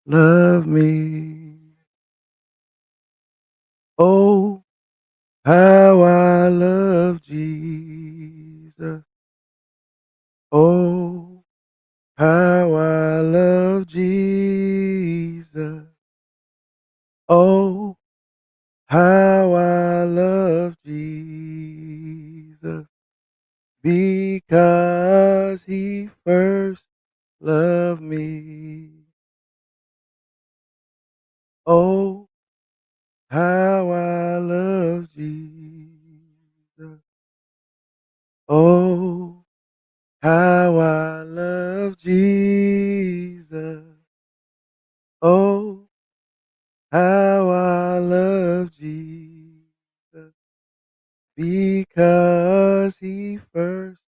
love me. Oh, how I love Jesus. Oh, how I love Jesus. Oh, how I love Jesus. Because he first loved me. Oh, how I love Jesus. Oh, how I love Jesus. Oh, how I love Jesus. Because he first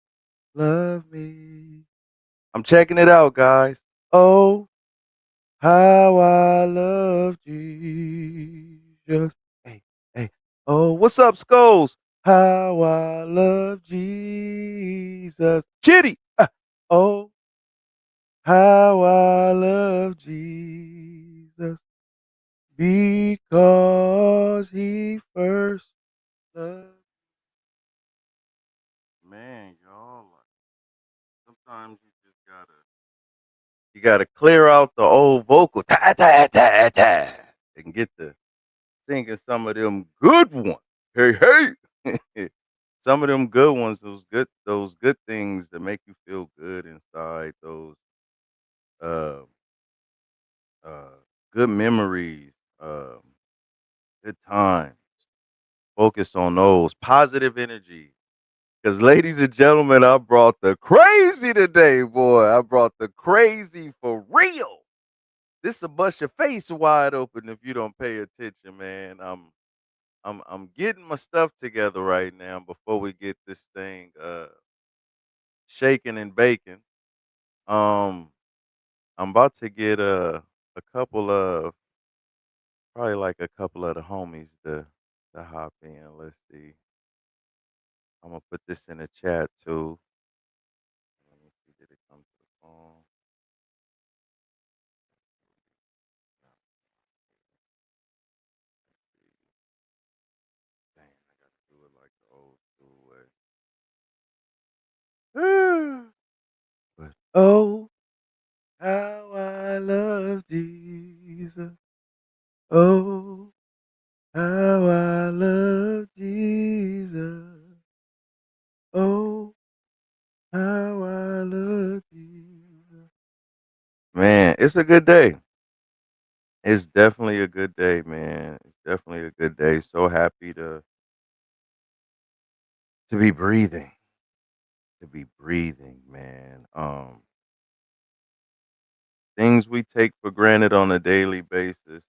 loved me. I'm checking it out, guys. Oh, how I love Jesus. Hey, hey. Oh, what's up, Skulls? How I love Jesus. Chitty. Oh, how I love Jesus. Because he first loved. Man, y'all, like, sometimes you gotta clear out the old vocal ta ta ta ta and get the singing some of them good ones. Hey, hey. Some of them good ones, those good things that make you feel good inside, those uh uh good memories, um, good times. Focus on those. Positive energy. Because, ladies and gentlemen, I brought the crazy today, boy. I brought the crazy for real. This will bust your face wide open if you don't pay attention, man. I'm getting my stuff together right now before we get this thing shaking and baking. Um, I'm about to get a couple of probably like a couple of the homies to hop in. Let's see. I'm gonna put this in the chat too. Let me see. Did it come to the phone? Dang, I gotta do it like the old school way. But oh, how I love Jesus. Oh, how I love Jesus. Oh, how I love Jesus. Man, it's a good day. It's definitely a good day, man. It's definitely a good day. So happy to be breathing. To be breathing, man. Things we take for granted on a daily basis,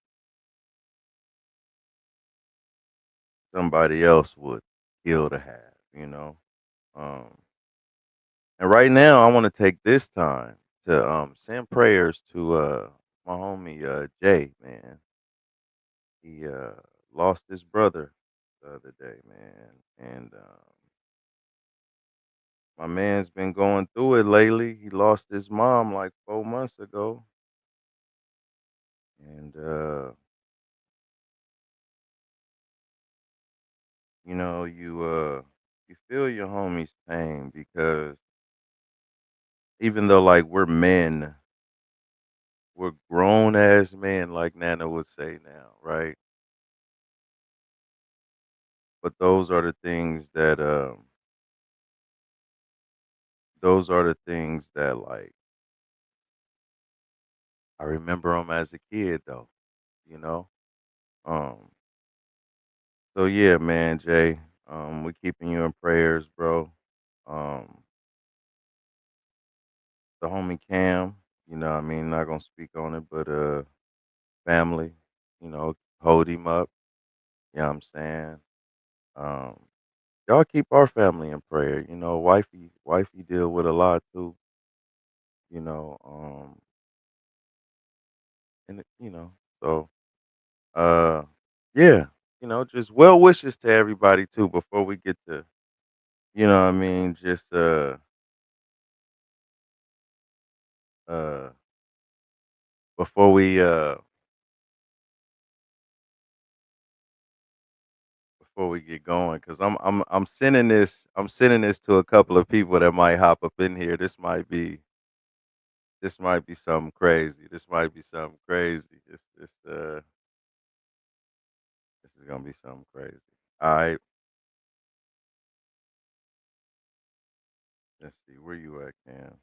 somebody else would kill to have, you know. Um, and right now, I want to take this time to send prayers to my homie Jay, man. He lost his brother the other day, man, and my man's been going through it lately. He lost his mom like 4 months ago, and you know, you feel your homie's pain because even though like we're men, we're grown as men, like Nana would say now, right? But those are the things that like I remember them as a kid though, you know. Um, so yeah, man, Jay, we keeping you in prayers, bro. Um, the homie Cam, you know, what I mean, not gonna speak on it, but family, you know, hold him up. You know what I'm saying? Um, y'all keep our family in prayer. You know, wifey deal with a lot too. You know, you know, so uh, yeah, you know, just well wishes to everybody too. Before we get to, you know, what I mean, just uh, before we get going, because I'm sending this to a couple of people that might hop up in here. This might be something crazy. This might be something crazy. This is gonna be something crazy. All right, let's see where you at, Cam.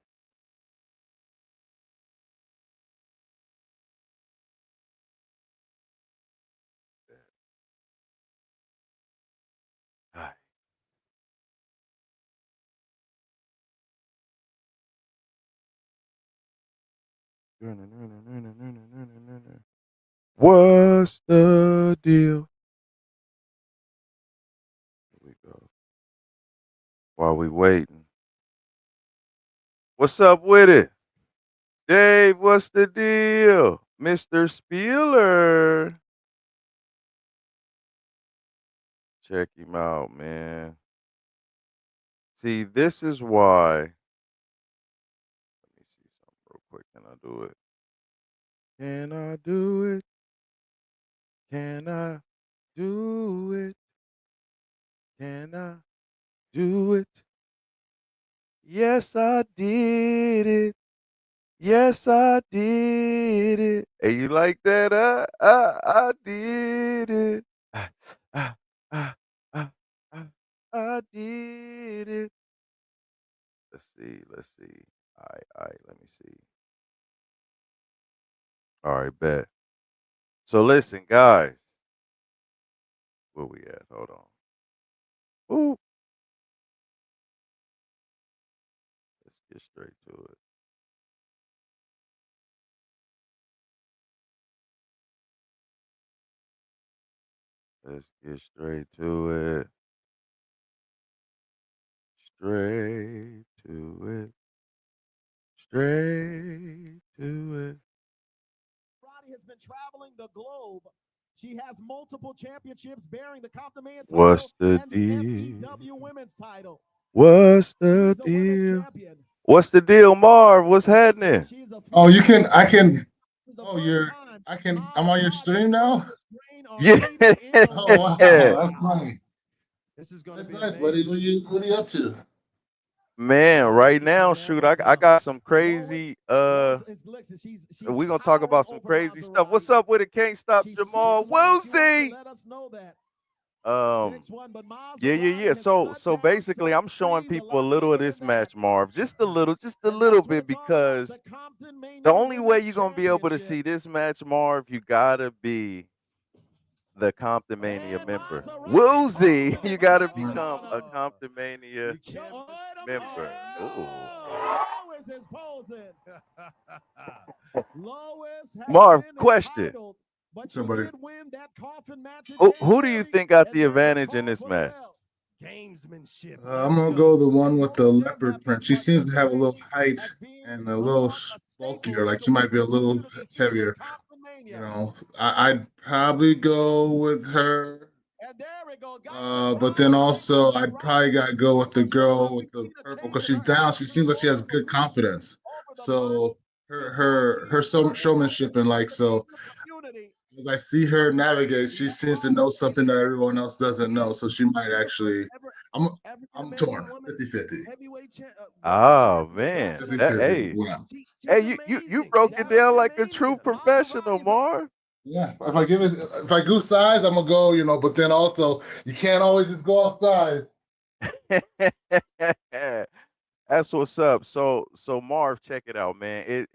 All right. What's the deal? Here we go. While we waiting, what's up with it, Dave? What's the deal, Mister Spieler? Check him out, man. See, this is why. Let me see something real quick. Can I do it? Can I do it? Can I do it? Can I do it? Yes, I did it. Yes, I did it. Hey, you like that? I did it. Ah, ah, ah, ah, ah, I did it. Let's see. Let's see. All right. Let me see. All right, bet. So listen, guys. Where we at? Hold on. Ooh, let's get straight to it. Let's get straight to it. Straight to it. Straight to it. Has been traveling the globe. She has multiple championships bearing the Comptonmania title What's the and the deal? FEW women's title. What's She the is a women's deal? champion. What's the deal, Marv? What's So happening? she's a Oh, female you can. I can. This is the Oh, first you're. time I can. I'm Mavs on your stream on now. the screen are Yeah. meeting in the Oh ring. wow, that's funny. This is going to That's be nice, buddy. amazing. What are you up to? Man, Oh, right ladies and now, gentlemen, shoot, as I got some Lois crazy Lois is listen, she's we're gonna talk towering about some over crazy stuff. What's Maserati. up with it? Can't stop She's Jamal 6'1". She wants to Wilsey. let us know that. Um 6'1", but yeah. Maserati has cut So down basically some I'm showing trees a people a lot little of bigger than this that. match, Marv. Just a And little that's what bit, it's all about. because The Compton the Mania only way Women's you're gonna be able to Championship. see this match, Marv, you gotta be the Comptonmania And member. Maserati Woolsey, posing the you gotta traction become on a her. Comptonmania Oh, wait a member. Ooh. minute. Lois is posing. Lois has Marv, been question. entitled, but What's up, she buddy? did win that coffin match in Who do you January, think got and the there's a advantage in call this for the match? bell. Gamesmanship. I'm Let's gonna go. go the one And with both the of them have leopard been print. She seems to have a little participating height as being and a little among a bulkier. staple of Like the she might be a women's little community here at heavier. Compton Mania. I'd probably go with her. And there we go. Got the But crowd then going also I'd probably Maserati. gotta go with the Almost showing girl off with the Nikita purple because changing she's her down. She outfit seems like she has over the good weeks, confidence. over the So months. She's brought her even further showmanship and closer to like the so gamer community. as I see her navigate, she seems to know something that everyone else doesn't know. Again, So she might she's the first actually. ever I'm African I'm American torn, woman 50-50. women's Oh champion back man. in the 50 That 50. day. hey. Yeah. Hey, She's you amazing. broke She's it down like a true Comptonmania. professional, Maserati's a Marv. Yeah. If I go size, I'm gonna go, but then also you can't always just go off size. That's what's up. So Marv, check it out, man. It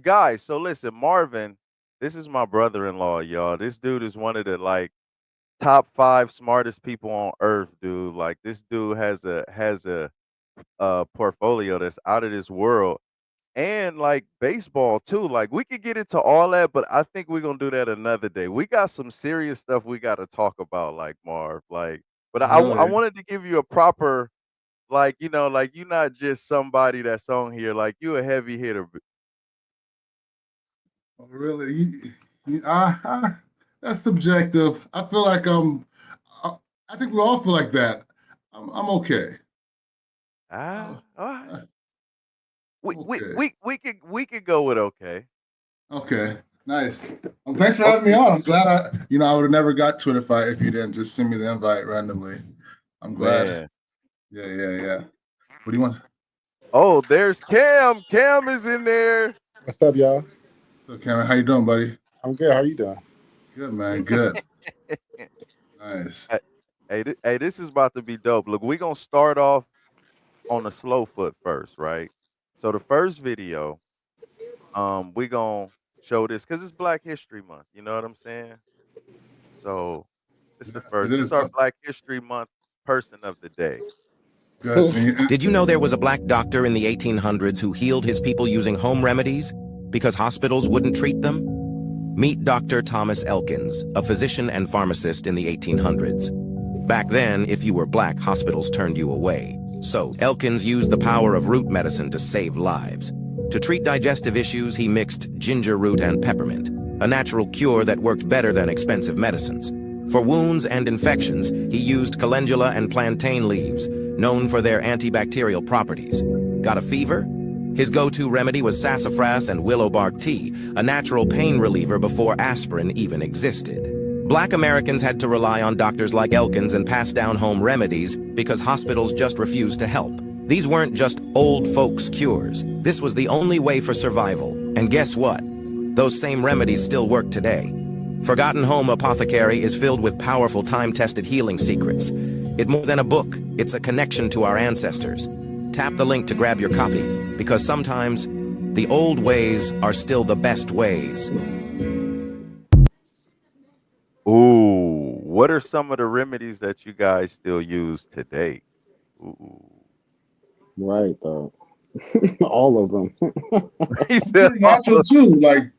guys, so listen, Marvin, this is my brother-in-law, y'all. This dude is one of the like top 5 smartest people on earth, dude. Like this dude has a portfolio that's out of this world. And like baseball too. Like we could get into all that, but I think we're gonna do that another day. We got some serious stuff we got to talk about, like Marv. Like, but I Really? wanted to give you a proper, like like you're not just somebody that's on here. Like you a heavy hitter. Really? That's subjective. I feel like I, I think we all feel like that. I'm okay. Ah, Uh, all right. uh, We I'm we okay. we we could we could go with okay. Okay, nice. Well, thanks for having me Okay, on. I'm glad I would have never got to it if you didn't just send me the invite randomly. I'm glad. man. Yeah, yeah, yeah. What do you want? Oh, there's Cam. Cam is in there. What's up, y'all? So, Cameron, how you doing, buddy? I'm good. How you doing? Good, man. Good. Nice. Hey, hey, this is about to be dope. Look, we're gonna start off on the slow foot first, right? So the first video, we gonna show this because it's Black History Month. You know what I'm saying? So it's the It first. This is is our Black History Month person of the day. good. Did you know there was a black doctor in the 1800s who healed his people using home remedies because hospitals wouldn't treat them? Meet Dr. Thomas Elkins, a physician and pharmacist in the 1800s. Back then, if you were black, hospitals turned you away. So, Elkins used the power of root medicine to save lives. To treat digestive issues, he mixed ginger root and peppermint, a natural cure that worked better than expensive medicines. For wounds and infections, he used calendula and plantain leaves, known for their antibacterial properties. Got a fever? His go-to remedy was sassafras and willow bark tea, a natural pain reliever before aspirin even existed. Black Americans had to rely on doctors like Elkins and pass down home remedies because hospitals just refused to help. These weren't just old folks' cures. This was the only way for survival. And guess what? Those same remedies still work today. Forgotten Home Apothecary is filled with powerful time-tested healing secrets. It's more than a book, it's a connection to our ancestors. Tap the link to grab your copy, because sometimes the old ways are still the best ways. Ooh, what are some of the remedies that you guys still use today? Ooh. Right, though. All of them. He said, Pretty natural too. Like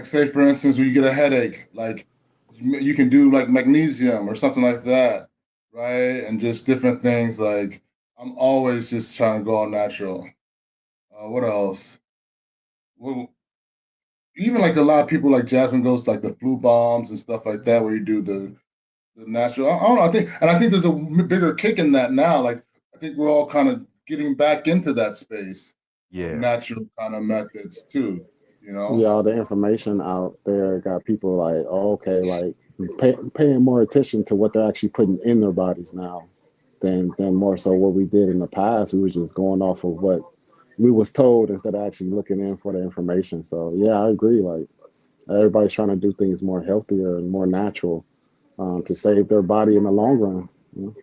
say for instance, when you get a headache, like you can do like magnesium or something like that, right? And just different things. Like I'm always just trying to go all natural. What else? Well, even like a lot of people like Jasmine goes like the flu bombs and stuff like that, where you do the natural. I don't know. I think there's a bigger kick in that now. Like I think we're all kind of getting back into that space of yeah, natural kind of methods too. You Yeah, know. all the information out there got people like, oh, okay, like paying more attention to what they're actually putting in their bodies now than more so what we did in the past. We was just going off of what we was told instead of actually looking in for the information. So yeah, I agree. Like everybody's trying to do things more healthier and more natural to save their body in the long run. You know?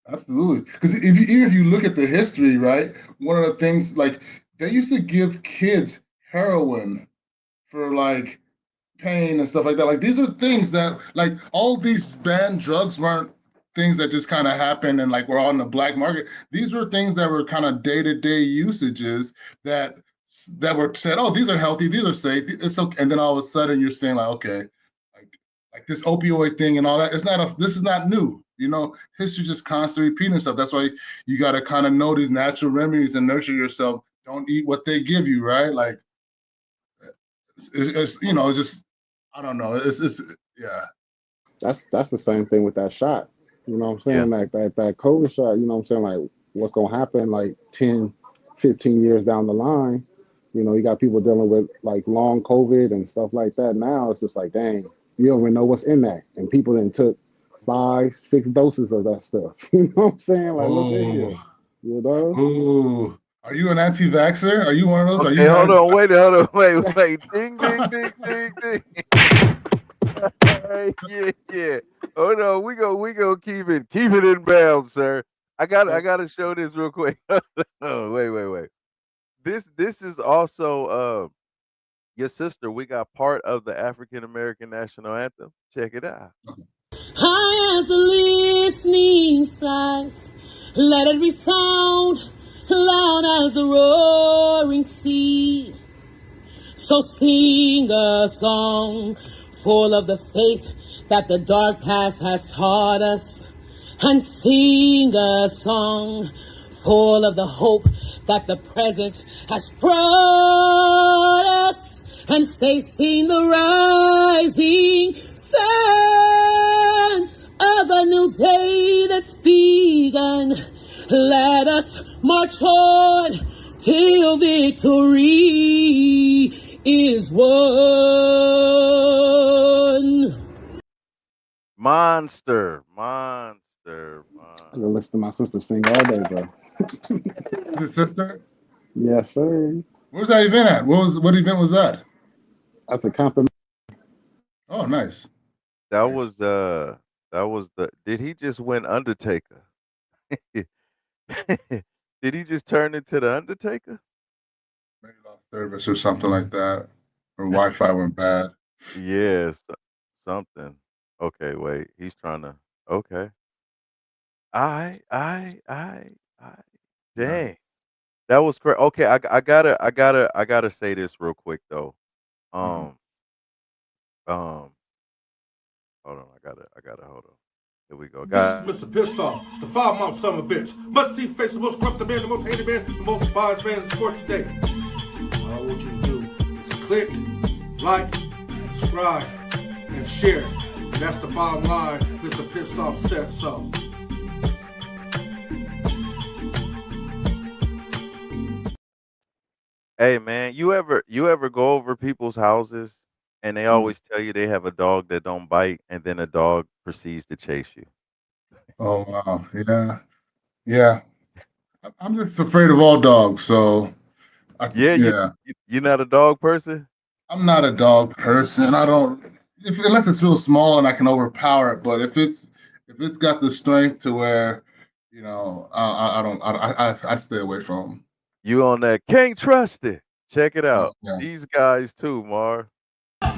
Absolutely, because even if you look at the history, right, one of the things like they used to give kids heroin for like pain and stuff like that. Like these are things that like all these banned drugs weren't things that just kind of happened and like were on the black market. These were things that were kind of day-to-day usages that were said, oh, these are healthy, these are safe. It's okay. And then all of a sudden you're saying like, okay, like this opioid thing and all that. This is not new. You know, history just constantly repeating itself. That's why you got to kind of know these natural remedies and nurture yourself. Don't eat what they give you, right? Like it's it's just I don't know. It's yeah. That's the same thing with that shot. You know what I'm yeah, saying? Like that COVID shot, you know what I'm saying? Like what's gonna happen like 10, 15 years down the line, you know, you got people dealing with like long COVID and stuff like that. Now it's just like, dang, you don't even know what's in that. And people then took 5, 6 doses of that stuff. You know what I'm saying? Like what's in here? Oh, You know? oh. Are you an anti-vaxxer? Are you one of those? Are you okay, hold guys? on, wait, hold on, wait, ding, ding, ding, ding, ding. Yeah, yeah. Hold on, we go keep it in bounds, sir. I gotta show this real quick. Oh, wait. This is also your sister. We got part of the African American national anthem. Check it out. High as the listening sighs, let it resound loud as the roaring sea. So sing a song full of the faith that the dark past has taught us, and sing a song full of the hope that the present has brought us, and facing the rising sun of a new day that's begun. Let us march on till victory is one. Monster. I can listen to my sister sing all day, bro. Your sister? Yes, sir. Where's that event at? What event was that? That's a compliment. Oh, nice. That Nice. was the did he just win Undertaker? Did he just turn into the Undertaker? Maybe lost service or something like that. Or Wi-Fi went bad. Yes, something. Okay, wait. He's trying to. Okay. I. Yeah. Dang, that was correct. Okay, I gotta say this real quick though. Mhm. Um, hold on. I gotta hold on. Here we go. This is Mr. Pissoff, the foul-mouthed son of a bitch. Must-see face, the most corrupt man, the most hated man, the most biased man in sports today. All I want you to do is click, like, subscribe, and share. And that's the bottom line. Mr. Pissoff said so. Hey man, you ever go over people's houses and they Mhm. always tell you they have a dog that don't bite, and then a dog proceeds to chase you? Oh wow. Yeah. Yeah. I'm just afraid of all dogs, so Yeah, yeah. you're not a dog person. I'm not a dog person. I don't if unless it's real small and I can overpower it. But if it's got the strength to where, I don't I stay away from them. You on that? Can't trust it. Check it Yeah, out. yeah. These guys too, Mar.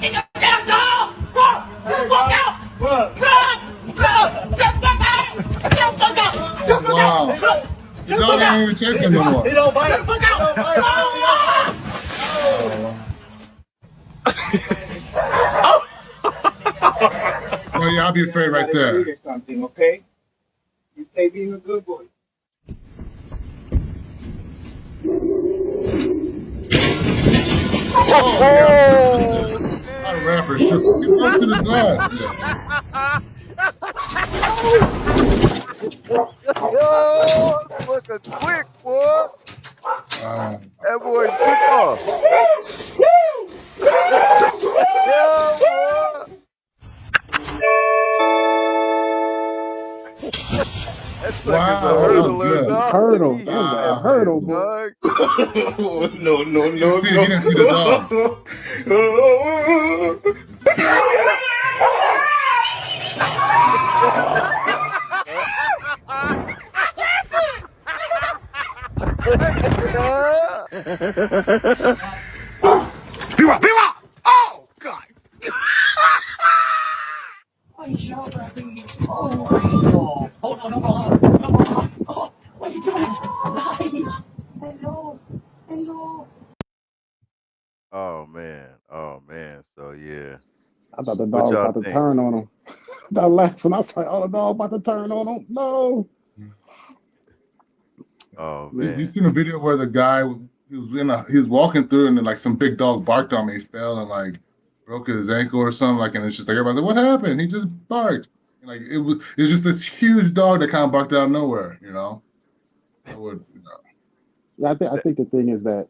In your damn dog! Run! Just walk out! Run! Run! Just walk out! Just walk out! Oh Just walk out! wow. The dog ain't even chasing no more. He don't bite! Just walk out! Oh wow. No, yeah, I'll be afraid right there. Something, okay? You stay being a good boy. Oh yeah. I ran for sure. He broke through the glass. Yeah. Yo, looking quick, boy. That boy took off. Yeah, boy. That sucker's a Wow, that was hurdler, good. dog. Hurdle. He That was a is hurdle, big, boy. dog. No, no, He didn't see the dog. Oh, God. Hold on. Oh, what are you doing? Hello. Hello. Oh man. Oh man. So yeah. I thought the What dog was y'all about to think? turn on him. That last one, I was like, oh, the dog about to turn on him. No. Oh You man. seen a video where the guy he was walking through and then like some big dog barked on me. He fell and like broke his ankle or something. Like, and it's just like everybody's like, "What happened?" He just barked. And, like it was just this huge dog that kind of barked out of nowhere. I would. Yeah, I think the thing is that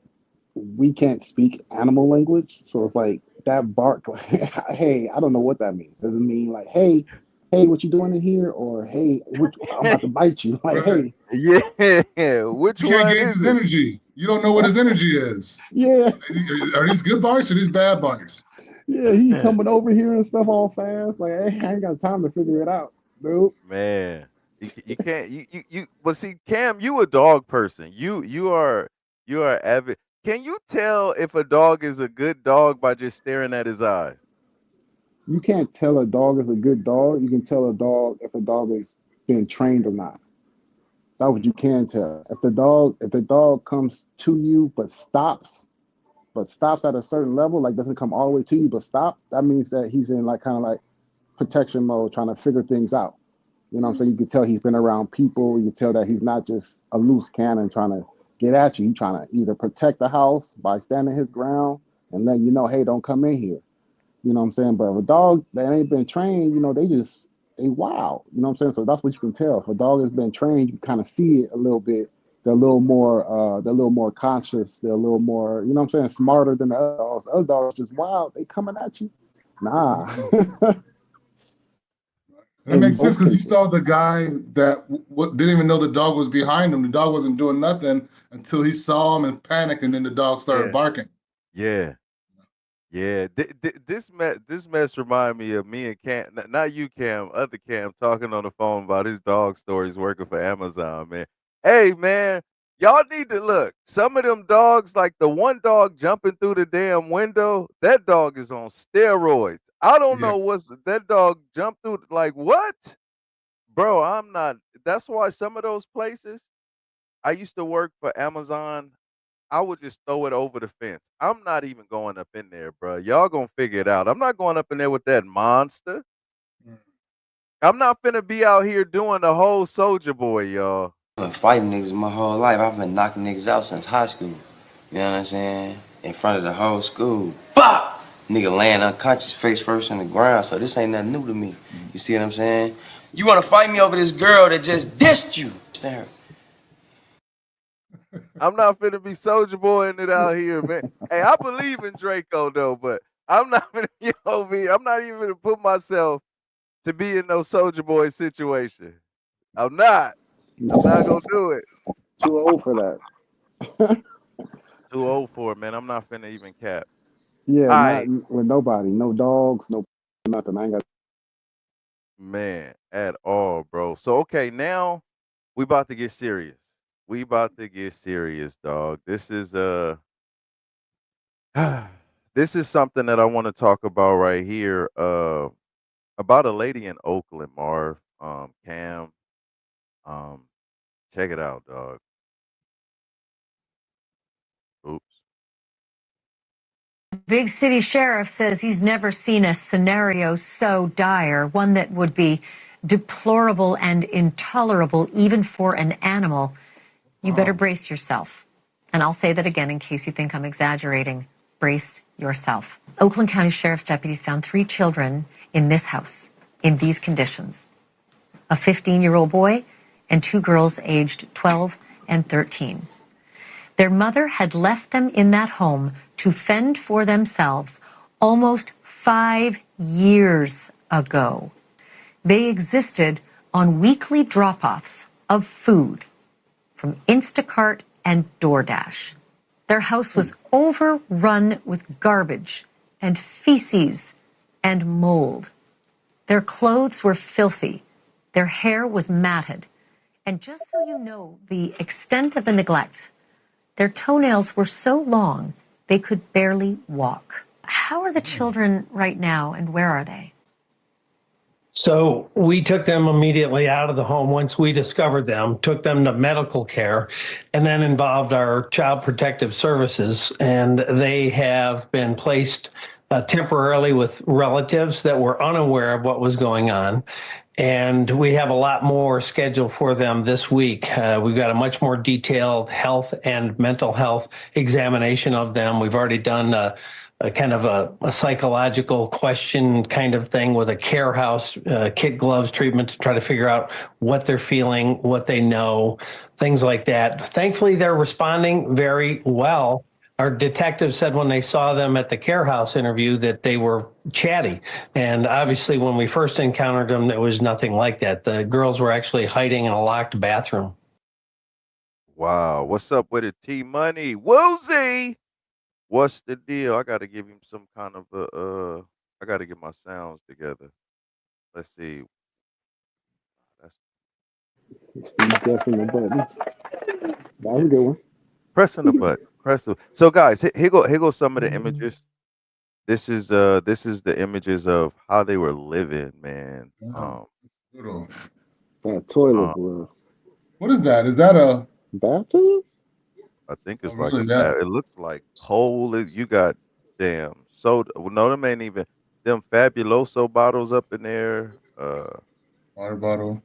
we can't speak animal language, so it's like that bark. Like, hey, I don't know what that means. Does it mean like, hey, what you doing in here, or hey, I'm about to bite you? Like, Right. hey, Yeah. Which You can't one gauge is his it? energy. You don't know what his energy is. yeah, Are these good barks or these bad barks? yeah, he coming over here and stuff all fast. Like, hey, I ain't got time to figure it out, dude. Man, you can't but see, Cam, you a dog person. You are avid. Can you tell if a dog is a good dog by just staring at his eyes? You can't tell a dog is a good dog. You can tell a dog if a dog is been trained or not. That's what you can tell. If the dog comes to you but stops at a certain level, like doesn't come all the way to you but stop, that means that he's in like kind of like protection mode, trying to figure things out. You know what I'm saying? You can tell he's been around people. You can tell that he's not just a loose cannon trying to get at you. He's trying to either protect the house by standing his ground and letting you know, hey, don't come in here. You know what I'm saying? But if a dog that ain't been trained, they wild. You know what I'm saying? So that's what you can tell. If a dog has been trained, you kind of see it a little bit. they're a little more conscious. They're a little more, you know what I'm saying, smarter than the other dogs. The other dogs just wild. They coming at you. Nah. And it In makes sense most because you saw cases. the guy that didn't even know the dog was behind him. The dog wasn't doing nothing until he saw him and panicked, and then the dog started Yeah. barking. Yeah. Yeah, this mess remind me of me and Cam, not you, Cam, other Cam, talking on the phone about his dog stories working for Amazon, man. Hey, man, y'all need to look. Some of them dogs, like the one dog jumping through the damn window, that dog is on steroids. I don't Yeah. know what's that dog jumped through. Like what, bro? I'm not. That's why some of those places. I used to work for Amazon. I would just throw it over the fence. I'm not even going up in there, bro. Y'all gonna figure it out. I'm not going up in there with that monster. I'm not finna be out here doing the whole soldier boy, y'all. I've been fighting niggas my whole life. I've been knocking niggas out since high school. You know what I'm saying? In front of the whole school. Bah! Nigga laying unconscious face first on the ground, so this ain't nothing new to me. You see what I'm saying? You wanna fight me over this girl that just dissed you. I'm not finna be soldier boying it out here, man. Hey, I believe in Draco though, but I'm not finna, I'm not even gonna put myself to be in no soldier boy situation. I'm not. I'm not gonna do it. Too old for that. Too old for it, man. I'm not finna even cap. Yeah, All not right, with nobody. No dogs, no nothing. I ain't got man, at all, bro. So okay, now we about to get serious. We about to get serious, dog. This is something that I want to talk about right here. About a lady in Oakland, Marv. Cam. Um, check it out, dog. Oops. Big city sheriff says he's never seen a scenario so dire, one that would be deplorable and intolerable even for an animal. You better brace yourself. And I'll say that again in case you think I'm exaggerating. Brace yourself. Oakland County Sheriff's deputies found 3 children in this house in these conditions. A 15-year-old boy and 2 girls aged 12 and 13. Their mother had left them in that home to fend for themselves almost 5 years ago. They existed on weekly drop-offs of food from Instacart and DoorDash. Their house was overrun with garbage and feces and mold. Their clothes were filthy. Their hair was matted. And just so you know the extent of the neglect, their toenails were so long they could barely walk. How are the children right now and where are they? So we took them immediately out of the home once we discovered them, took them to medical care, and then involved our child protective services. And they have been placed temporarily with relatives that were unaware of what was going on. And we have a lot more scheduled for them this week. We've got a much more detailed health and mental health examination of them. We've already done a kind of a psychological question kind of thing with a care house kid gloves treatment to try to figure out what they're feeling, what they know, things like that. Thankfully, they're responding very well. Our detectives said when they saw them at the care house interview that they were chatty. And obviously, when we first encountered them, it was nothing like that. The girls were actually hiding in a locked bathroom. Wow. What's up with it, T Money? Woozy. What's the deal? I gotta give him some kind of a I gotta get my sounds together. Let's see. That's you guessing the buttons. That was a good one. pressing the button. Press the so guys, here go some of the images. This is the images of how they were living, man. Brutal. That toilet Uh boy. What is that? Is that a? Bathtub? I think Oh, it's like a really? Yeah. it looks like whole you got damn soda. Well, no, them ain't even them fabuloso bottles up in there. Water bottle.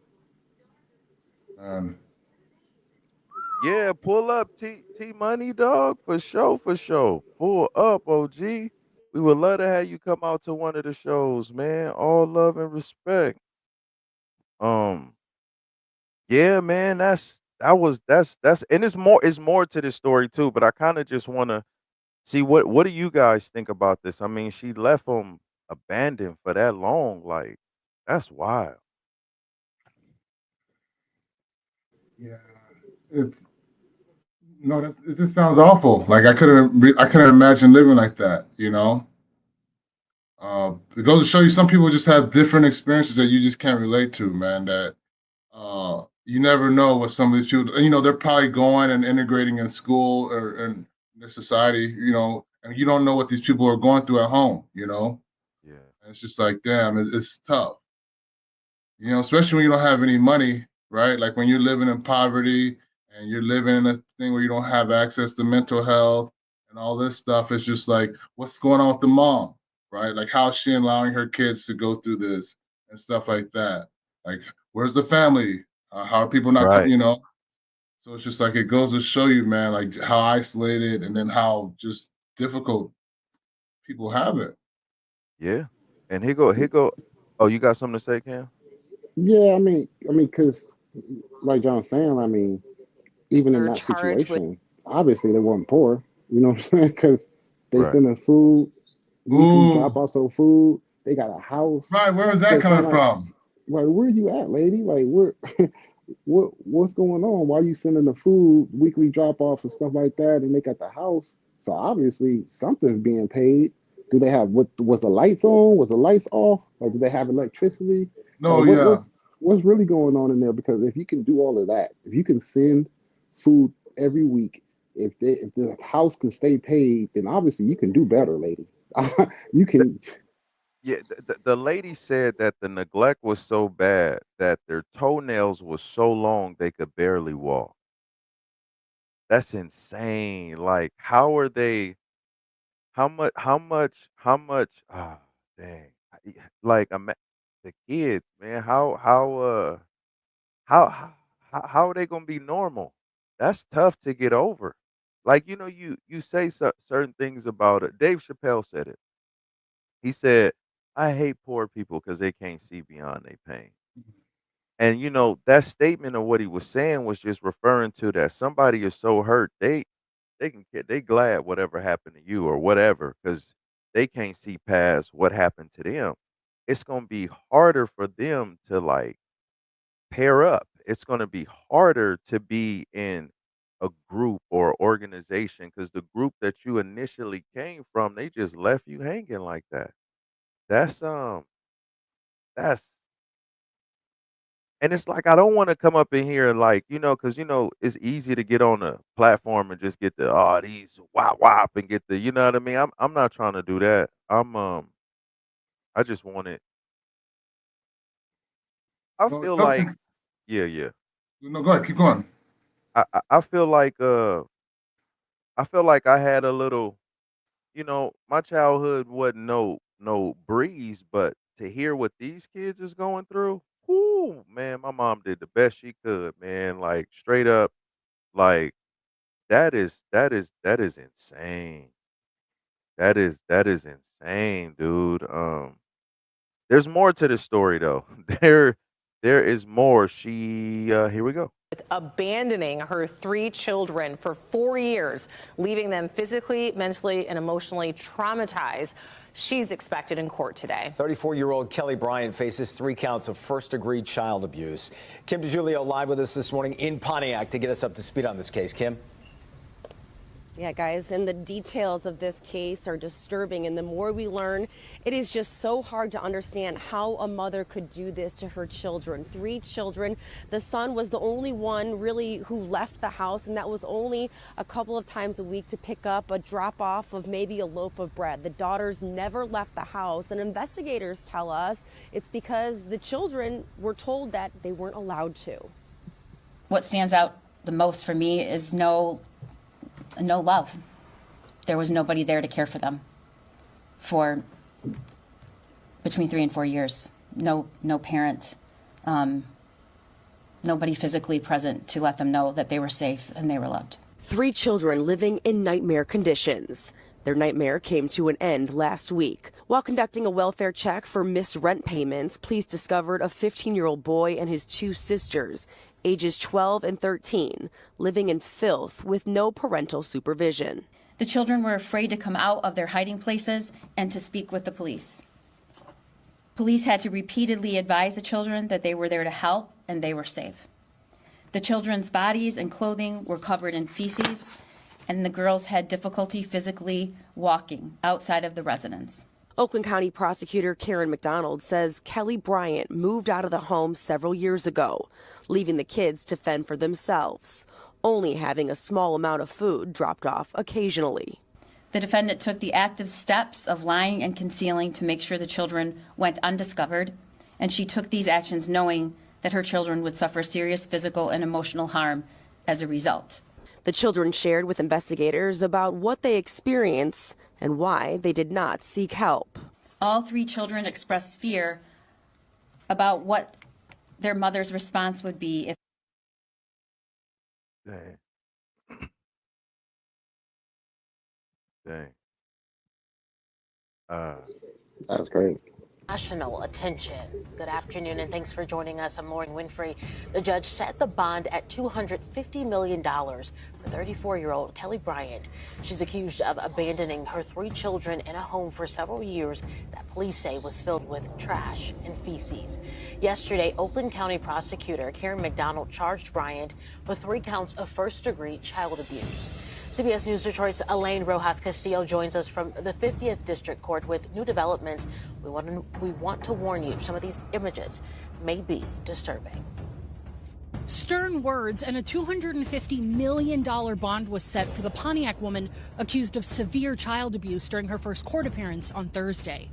Um, Yeah, pull up T Money dog for sure, for sure. Pull up, OG. We would love to have you come out to one of the shows, man. All love and respect. Um, yeah, man, that's and it's more to this story too, but I kind of just want to see what do you guys think about this? I mean, she left him abandoned for that long, like that's wild. Yeah, it's no, it just sounds awful. Like I couldn't imagine living like that. It goes to show you some people just have different experiences that you just can't relate to, man. That you never know what some of these people. They're probably going and integrating in school or in their society. And you don't know what these people are going through at home. Yeah. And it's just like, damn, it's tough. Especially when you don't have any money, right? Like when you're living in poverty and you're living in a thing where you don't have access to mental health and all this stuff. It's just like, what's going on with the mom, right? Like, how's she allowing her kids to go through this and stuff like that? Like, where's the family? How are people not Right. coming? So it's just like it goes to show you, man, like how isolated and then how just difficult people have it. Yeah. And here go. Oh, you got something to say, Cam? Yeah, because like John's saying, even in that situation, obviously they weren't poor. You know what I'm saying? Because they Right. sending food, weekly drop Ooh, offs of food. They got a house. right. Where is So that it's kind coming of like, from? where you at, lady? Like, where, what's going on? Why are you sending the food, weekly drop offs and stuff like that? And they got the house. So obviously something's being paid. Do they have what? Was the lights on? Was the lights off? Like, do they have electricity? Like, No, yeah. what's really going on in there? Because if you can do all of that, if you can send food every week, if the house can stay paid, then obviously you can do better, lady. You can. Yeah, the lady said that the neglect was so bad that their toenails was so long they could barely walk. That's insane. Like, how are they? How much? Ah, dang. Like, the kids, man. How are they gonna be normal? That's tough to get over. Like, you say certain things about it. Dave Chappelle said it. He said, "I hate poor people because they can't see beyond their pain." And that statement of what he was saying was just referring to that somebody is so hurt they glad whatever happened to you or whatever because they can't see past what happened to them. It's gonna be harder for them to like pair up. It's gonna be harder to be in a group or organization because the group that you initially came from, they just left you hanging like that. That's that's And it's like, I don't wanna come up in here and like, because it's easy to get on a platform and just get the, "Oh, these wop wop," and get the you know what I mean? I'm not trying to do that. I just want it I No, it's feel tough. like yeah, yeah. No, go ahead. Keep going. I feel like, I feel like I had a little my childhood wasn't no breeze, but to hear what these kids is going through, whoo, man, my mom did the best she could, man, like, straight up, like that is insane. That is insane, dude. There's more to the story though. There is more. Here we go. Abandoning her 3 children for 4 years, leaving them physically, mentally, and emotionally traumatized. She's expected in court today. 34-year-old Kelly Bryant faces 3 counts of first-degree child abuse. Kim DeGiulio live with us this morning in Pontiac to get us up to speed on this case. Kim? Yeah, guys, and the details of this case are disturbing, and the more we learn, it is just so hard to understand how a mother could do this to her children. 3 children. The son was the only one really who left the house, and that was only a couple of times a week to pick up a drop off of maybe a loaf of bread. The daughters never left the house, and investigators tell us it's because the children were told that they weren't allowed to. What stands out the most for me is no love. There was nobody there to care for them for between 3 and 4 years. No parent, nobody physically present to let them know that they were safe and they were loved. 3 children living in nightmare conditions. Their nightmare came to an end last week. While conducting a welfare check for missed rent payments, police discovered a 15-year-old boy and his 2 sisters ages 12 and 13, living in filth with no parental supervision. The children were afraid to come out of their hiding places and to speak with the police. Police had to repeatedly advise the children that they were there to help and they were safe. The children's bodies and clothing were covered in feces, and the girls had difficulty physically walking outside of the residence. Oakland County Prosecutor Karen McDonald says Kelly Bryant moved out of the home several years ago, leaving the kids to fend for themselves, only having a small amount of food dropped off occasionally. The defendant took the active steps of lying and concealing to make sure the children went undiscovered, and she took these actions knowing that her children would suffer serious physical and emotional harm as a result. The children shared with investigators about what they experienced and why they did not seek help. All three children expressed fear about what their mother's response would be if. Dang. Dang. That's great. National attention. Good afternoon and thanks for joining us. I'm Lauren Winfrey. The judge set the bond at $250 million for 34-year-old Kelly Bryant. She's accused of abandoning her 3 children in a home for several years that police say was filled with trash and feces. Yesterday, Oakland County Prosecutor Karen McDonald charged Bryant with 3 counts of first-degree child abuse. CBS News Detroit's Elaine Rojas Castillo joins us from the 50th District Court with new developments. We want to warn you, some of these images may be disturbing. Stern words and a $250 million bond was set for the Pontiac woman accused of severe child abuse during her first court appearance on Thursday.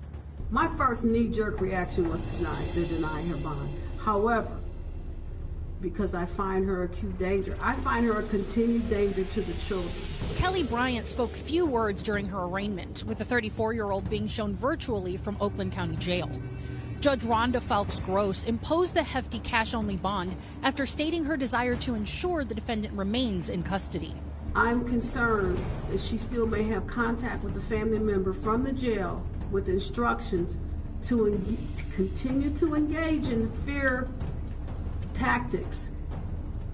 My first knee-jerk reaction was to deny her bond. However, because I find her acute danger. I find her a continued danger to the children. Kelly Bryant spoke few words during her arraignment, with the 34-year-old being shown virtually from Oakland County Jail. Judge Rhonda Phelps Gross imposed the hefty cash-only bond after stating her desire to ensure the defendant remains in custody. I'm concerned that she still may have contact with the family member from the jail with instructions to continue to engage in fear tactics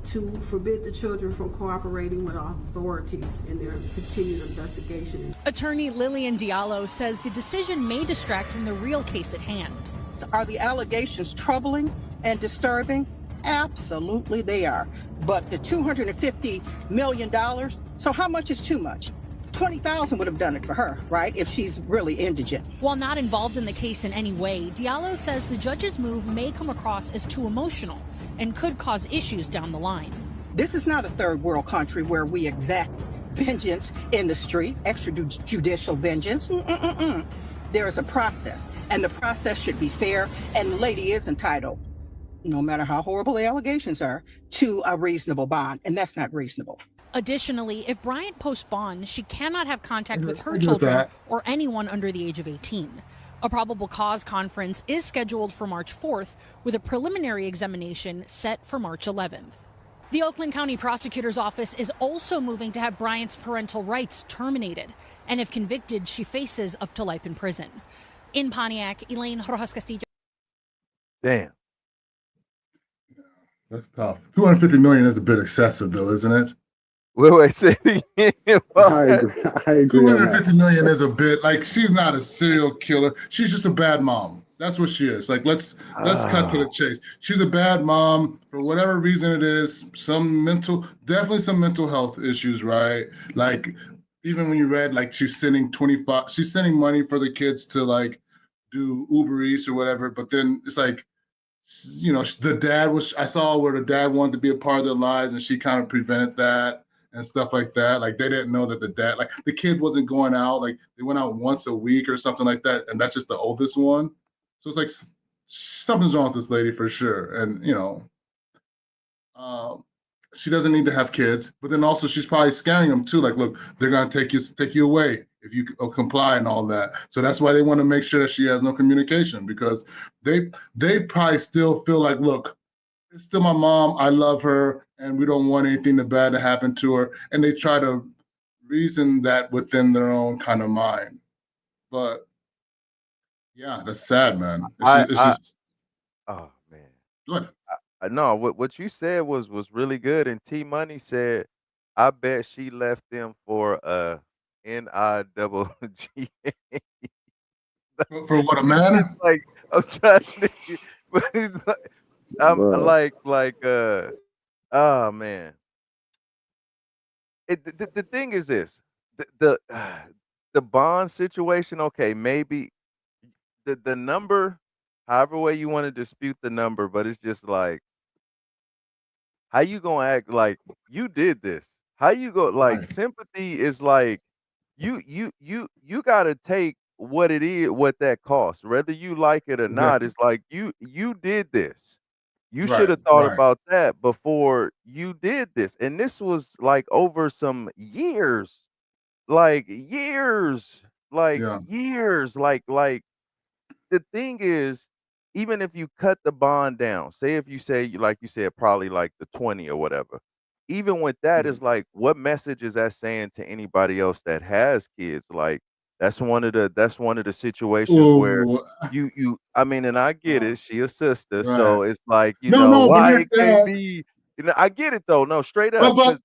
to forbid the children from cooperating with authorities in their continued investigation. Attorney Lillian Diallo says the decision may distract from the real case at hand. Are the allegations troubling and disturbing? Absolutely they are. But the $250 million, so how much is too much? 20,000 would have done it for her, right, if she's really indigent. While not involved in the case in any way, Diallo says the judge's move may come across as too emotional and could cause issues down the line. This is not a third world country where we exact vengeance in the street, extrajudicial vengeance. There is a process, and the process should be fair, and the lady is entitled, no matter how horrible the allegations are, to a reasonable bond, and that's not reasonable. Additionally, if Bryant posts bond, she cannot have contact with her children or anyone under the age of 18. A probable cause conference is scheduled for March 4th, with a preliminary examination set for March 11th. The Oakland County Prosecutor's Office is also moving to have Bryant's parental rights terminated, and if convicted, she faces up to life in prison. In Pontiac, Elaine Rojas Castillo. Damn. That's tough. 250 million is a bit excessive, though, isn't it? Wait, say it again. I agree. 250 million is a bit like she's not a serial killer. She's just a bad mom. That's what she is. Like let's cut to the chase. She's a bad mom for whatever reason it is. Definitely some mental health issues, right? Like even when you read like she's sending money for the kids to like do Uber Eats or whatever. But then it's like, you know, I saw where the dad wanted to be a part of their lives and she kind of prevented that. And stuff like that. Like they didn't know that the kid wasn't going out. Like they went out once a week or something like that. And that's just the oldest one. So it's like something's wrong with this lady for sure. And, you know, she doesn't need to have kids. But then also she's probably scaring them too. Like, look, they're going to take you away if you comply and all that. So that's why they want to make sure that she has no communication because they probably still feel like, look, it's still my mom. I love her, and we don't want anything bad to happen to her. And they try to reason that within their own kind of mind. But yeah, that's sad, man. It's just. Oh man. Good. No, what you said was really good. And T Money said, "I bet she left them for a NIGGA." For what, a It's just man? like I'm trying to, but it's like I'm Bruh. oh man. The thing is this, the the bond situation. Okay, maybe the number, however way you want to dispute the number, but it's just like how you gonna act like you did this? How you go like Right. sympathy is like you gotta take what it is, what that costs, whether you like it or not. Exactly. It's like you did this. You should Right. have thought Right. about that before you did this. And this was like over some years, like years, Yeah. like the thing is, even if you cut the bond down, say if you say, like you said, probably like the 20 or whatever, even with that, Mhm. is like, what message is that saying to anybody else that has kids? Like, that's one of the situations where Ooh. I mean, and I get uh, it, she a sister, right. so it's like, No, no, but why here's it can't that. be, I get it though, no, straight But up, but because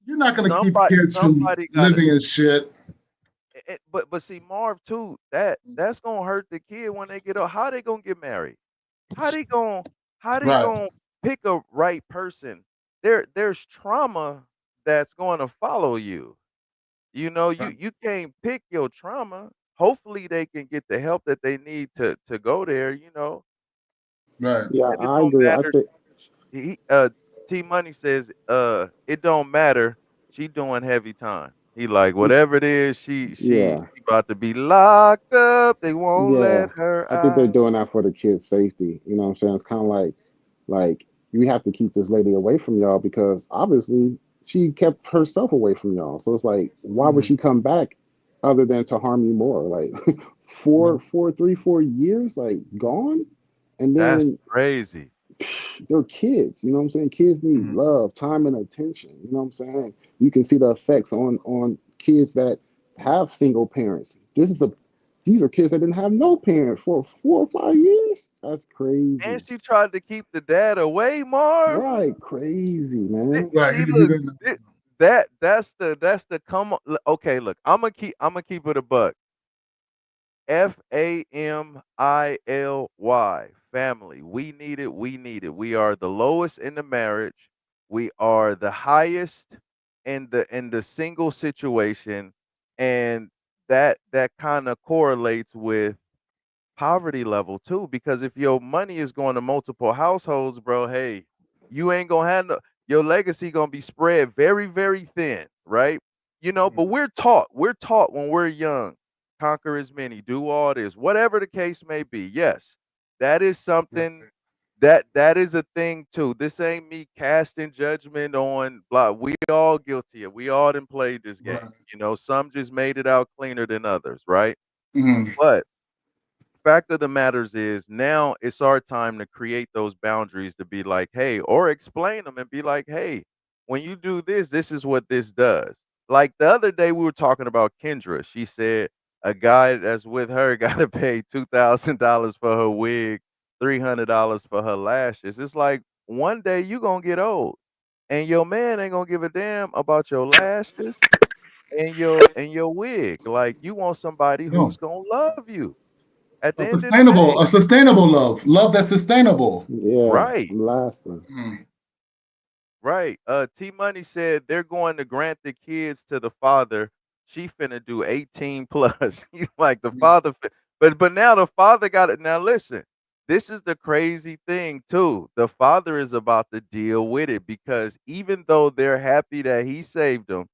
you're not gonna keep somebody kids from somebody gotta living in shit. but see, Marv too, that's gonna hurt the kid when they get up. How they gonna get married? How they gon' how they Right. gon' pick a right person? There's trauma that's gonna follow you. You Right. you can't pick your trauma. Hopefully they can get the help that they need to go there. Right. He Yeah, said it I don't agree. I matter. think T Money says, it don't matter. She doing heavy time. He like, whatever it is, she yeah. about to be locked up. They won't Yeah, let her I think they're out. doing that for the kids' safety. You know what I'm saying? It's kind of like we have to keep this lady away from y'all because obviously she kept herself away from y'all. So it's like, why would Mhm. she come back other than to harm you more? Like Mhm. 4 years, like gone, and That's then crazy. they're kids. You know what I'm saying? Kids need Mhm. love, time, and attention. You know what I'm saying? You can see the effects on kids that have single parents. These are kids that didn't have no parent for 4 or 5 years. That's And crazy. she tried to keep the dad away, Marv. Right, crazy, See, man. Right. see, He look, didn't. that's the come on. Okay, look, I'm gonna keep it a buck. FAMILY, family. We need it. We need it. We are the lowest in the marriage. We are the highest in the single situation, and that kind of correlates with poverty level too, because if your money is going to multiple households, bro, hey, you ain't gonna have your legacy gonna be spread very, very thin, right? But we're taught when we're young, conquer as many, do all this, whatever the case may be. Yes, that is something that is a thing too. This ain't me casting judgment on blah. We all guilty of. We all done played this game. Right. Some just made it out cleaner than others, right? Mhm. But fact of the matters is now it's our time to create those boundaries to be like, hey, or explain them and be like, hey, when you do this, this is what this does. Like the other day, we were talking about Kendra. She said a guy that's with her got to pay $2,000 for her wig, $300 for her lashes. It's like one day you going to get old and your man ain't going to give a damn about your lashes and your wig. Like you want somebody No. who's going to love you at the A end of the sustainable, day. a sustainable love. Love that's sustainable. Yeah, Right, lasting. Mm. right. T Money said they're going to grant the kids to the father. She finna do 18 plus. You like the Yeah. father, but now the father got it. Now listen, this is the crazy thing too. The father is about to deal with it because even though they're happy that he saved them,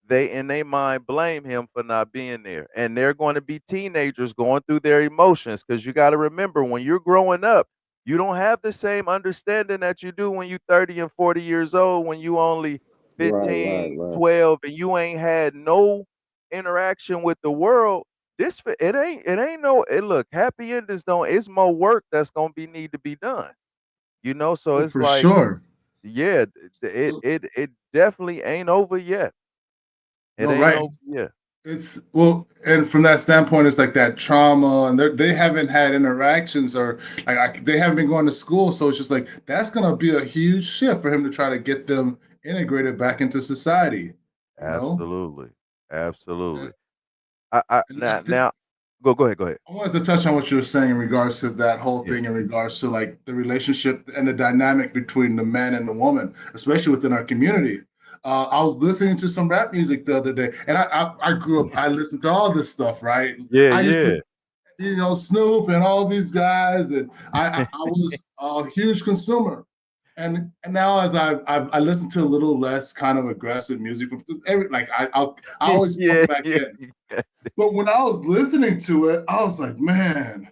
they in their mind blame him for not being there. And they're going to be teenagers going through their emotions because you got to remember when you're growing up, you don't have the same understanding that you do when you're 30 and 40 years old, when you only Right, right, 15, right. 12, and you ain't had no interaction with the world. It ain't no it look, happy endings don't, it's more work that's gonna be need to be done. So Oh, it's for like, sure. yeah, it definitely ain't over yet. It No, ain't right. over yet. It's well, and from that standpoint, it's like that trauma, and they haven't had interactions or they haven't been going to school, so it's just like that's gonna be a huge shift for him to try to get them integrated back into society. You know, Absolutely. and, Absolutely. I and I now go ahead, go ahead. I wanted to touch on what you were saying in regards to that whole Yeah. thing, in regards to like the relationship and the dynamic between the man and the woman, especially within our community. I was listening to some rap music the other day, and I grew up. I listened to all this stuff, right? Yeah, I used to, yeah. Snoop and all these guys, and I was a huge consumer. And now as I listen to a little less kind of aggressive music, every like I always Yeah, pump back yeah, in. yeah. But when I was listening to it, I was like, man,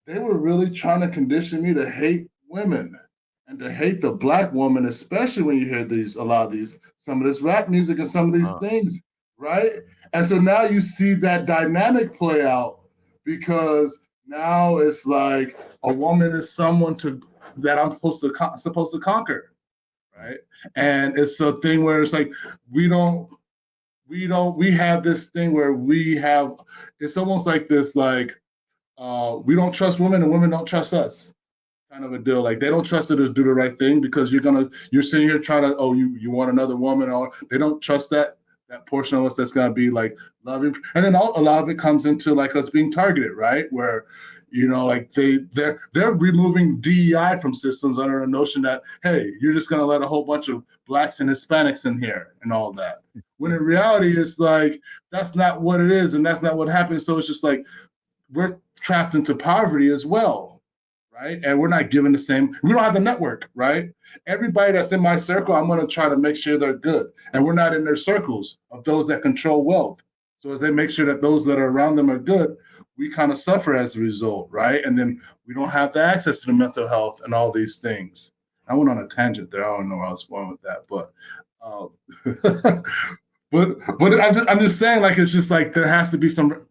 they were really trying to condition me to hate women and to hate the black woman, especially when you hear a lot of these, some of this rap music and some of these Uh, things, right? And so now you see that dynamic play out because now it's like a woman is someone that I'm supposed to conquer, right? And it's a thing where it's like we don't we have this thing where we have it's almost like this like we don't trust women and women don't trust us kind of a deal. Like they don't trust us to do the right thing because you're sitting here trying to you want another woman or they don't trust that portion of us that's gonna be like loving. And then a lot of it comes into like us being targeted, right? Where like they're removing DEI from systems under a notion that hey, you're just gonna let a whole bunch of blacks and Hispanics in here and all that. When in reality, it's like that's not what it is, and that's not what happens. So it's just like we're trapped into poverty as well, right? And we're not given the same, we don't have the network, right? Everybody that's in my circle, I'm going to try to make sure they're good. And we're not in their circles of those that control wealth. So as they make sure that those that are around them are good, we kind of suffer as a result, right? And then we don't have the access to the mental health and all these things. I went on a tangent there. I don't know where I was going with that, but but I'm just saying, like it's just like there has to be some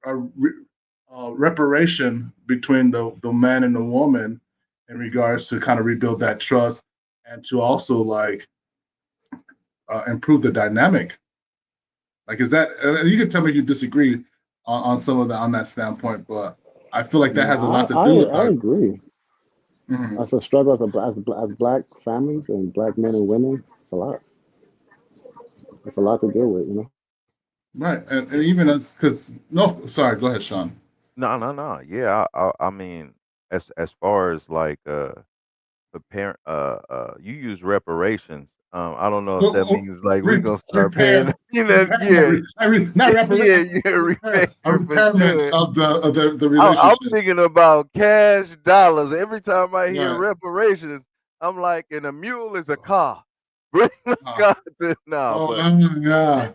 uh, reparation between the man and the woman in regards to kind of rebuild that trust and to also like improve the dynamic. Like, is that you can tell me you disagree on some of that on that standpoint, but I feel like that No, has a lot to I do with I our. agree. Mhm. That's a struggle as black families and black men and women. It's a lot. It's a lot to deal with, you know. Right, and even as because no, sorry, go ahead, Sean. no, no, no. Yeah, I mean, as far as like prepare you use reparations. I don't know if that Well, means like we gonna start paying repair, you know, yeah. not Yeah, reparations, yeah, a repair for repairment sure. of the I'm relationship. thinking about cash dollars. Every time I hear Right. reparations, I'm like, and a mule is a car. Bring my Uh, car to nah, oh but yeah.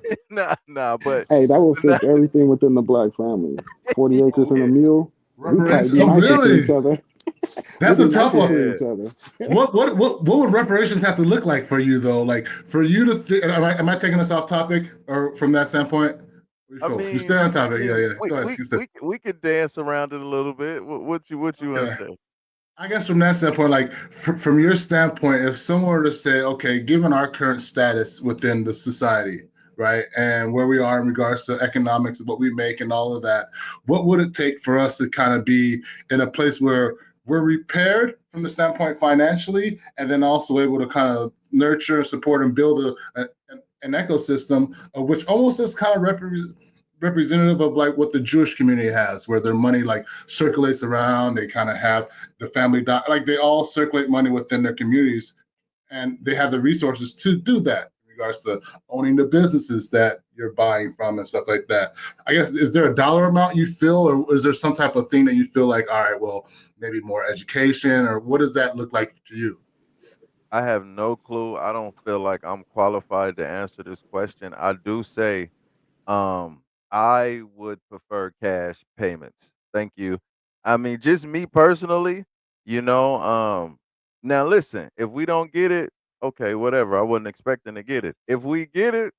nah, but Hey, that will nah, fix everything within the black family. 40 acres and a yeah, mule. We probably Reparations. be Oh nicer to each really? other. We That's be a tough nicer one. to yeah. each other. What would reparations have to look like for you though? Like for you to am I taking us off topic or from that standpoint? I We stay on topic. Yeah, yeah. Go ahead. You said we could dance around it a little bit. What you want okay. to say? I guess from that standpoint, like from your standpoint, if someone were to say, okay, given our current status within the society, right, and where we are in regards to economics and what we make and all of that, what would it take for us to kind of be in a place where we're repaired from the standpoint financially, and then also able to kind of nurture, support, and build an ecosystem of which almost is kind of representative of like what the Jewish community has, where their money like circulates around. They kind of have the family like they all circulate money within their communities, and they have the resources to do that in regards to owning the businesses that you're buying from and stuff like that. I guess is there a dollar amount you feel, or is there some type of thing that you feel like, all right, well, maybe more education, or what does that look like to you? I have no clue. I don't feel like I'm qualified to answer this question. I do say Um, I would prefer cash payments. Thank you. I mean, just me personally, you know, now listen, if we don't get it, okay, whatever. I wasn't expecting to get it. If we get it,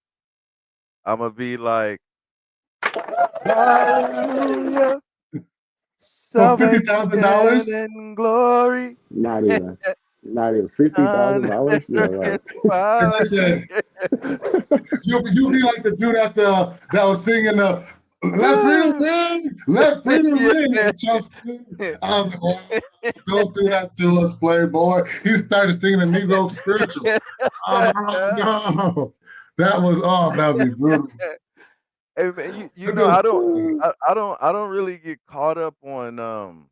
I'm gonna be like, hallelujah, For fifty salvation thousand dollars, and glory. Not even. Not even $50,000. Yeah, right. And they said, you'll be like the dude that was singing the "Let Freedom Ring, Let Freedom Ring." And Trump's I was like, oh, don't do that to us, Playboy. He started singing the Negro spiritual. Oh no, that'd be brutal. Hey man, you know, I don't really get caught up on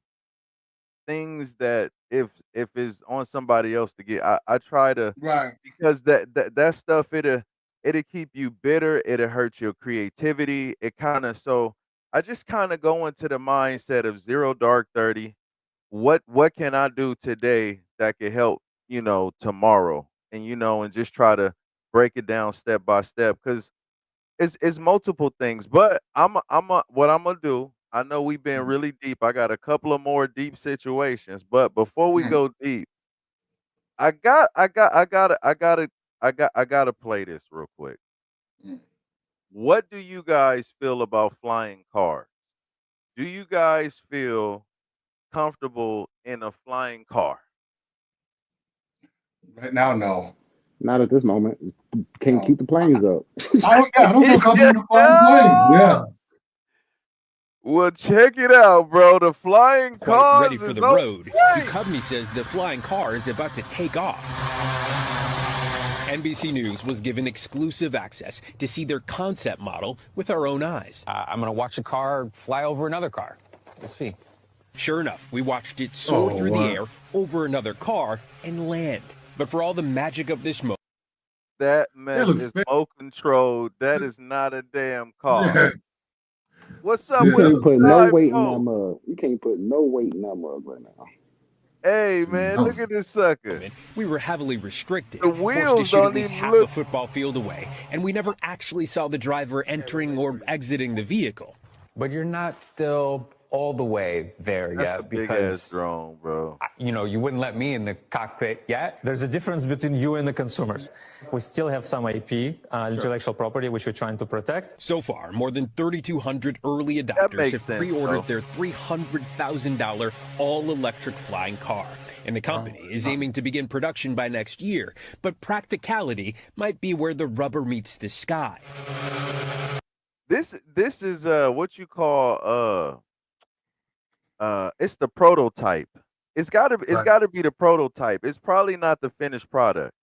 things that if it's on somebody else to get. I try to, Right. because that stuff, it'll keep you bitter, it'll hurt your creativity. It kind of, so I just kind of go into the mindset of zero dark 30. What can I do today that could help, tomorrow? And and just try to break it down step by step, because it's multiple things. But what I'm gonna do. I know we've been really deep. I got a couple of more deep situations, but before we Mm, go deep, I gotta play this real quick. mm. What do you guys feel about flying cars? Do you guys feel comfortable in a flying car? Right now, no. Not at this moment. Can't No. keep the planes up. I don't feel comfortable in a flying plane. Yeah. Well, check it out, bro. The flying Quite ready cars for is the road. okay. Duchovny says the flying car is about to take off. NBC News was given exclusive access to see their concept model with our own eyes. I'm going to watch a car fly over another car. We'll see. Sure enough, we watched it soar Oh, through the wow. air over another car and land. But for all the magic of this moment, That That mess looks is fake. remote controlled. That is not a damn car. Yeah. What's up You with Yeah. it? can't put no Five weight in that four. mug. You can't put no weight in that mug right now. Hey man, No. look at this sucker. we were heavily restricted, The forced to wheels shoot at don't least even half look. a football field away, and we never actually saw the driver entering or exiting the vehicle. But you're not still all the way there That's a yet big ass because, drone, bro. you wouldn't let me in the cockpit yet. There's a difference between you and the consumers. We still have some IP, intellectual property, which we're trying to protect. So far, more than 3,200 early That adopters makes have sense, pre-ordered though. their $300,000 all-electric flying car. And the company is aiming to begin production by next year. But practicality might be where the rubber meets the sky. This is what you call it's the prototype. It's Right. gotta be the prototype. It's probably not the finished product.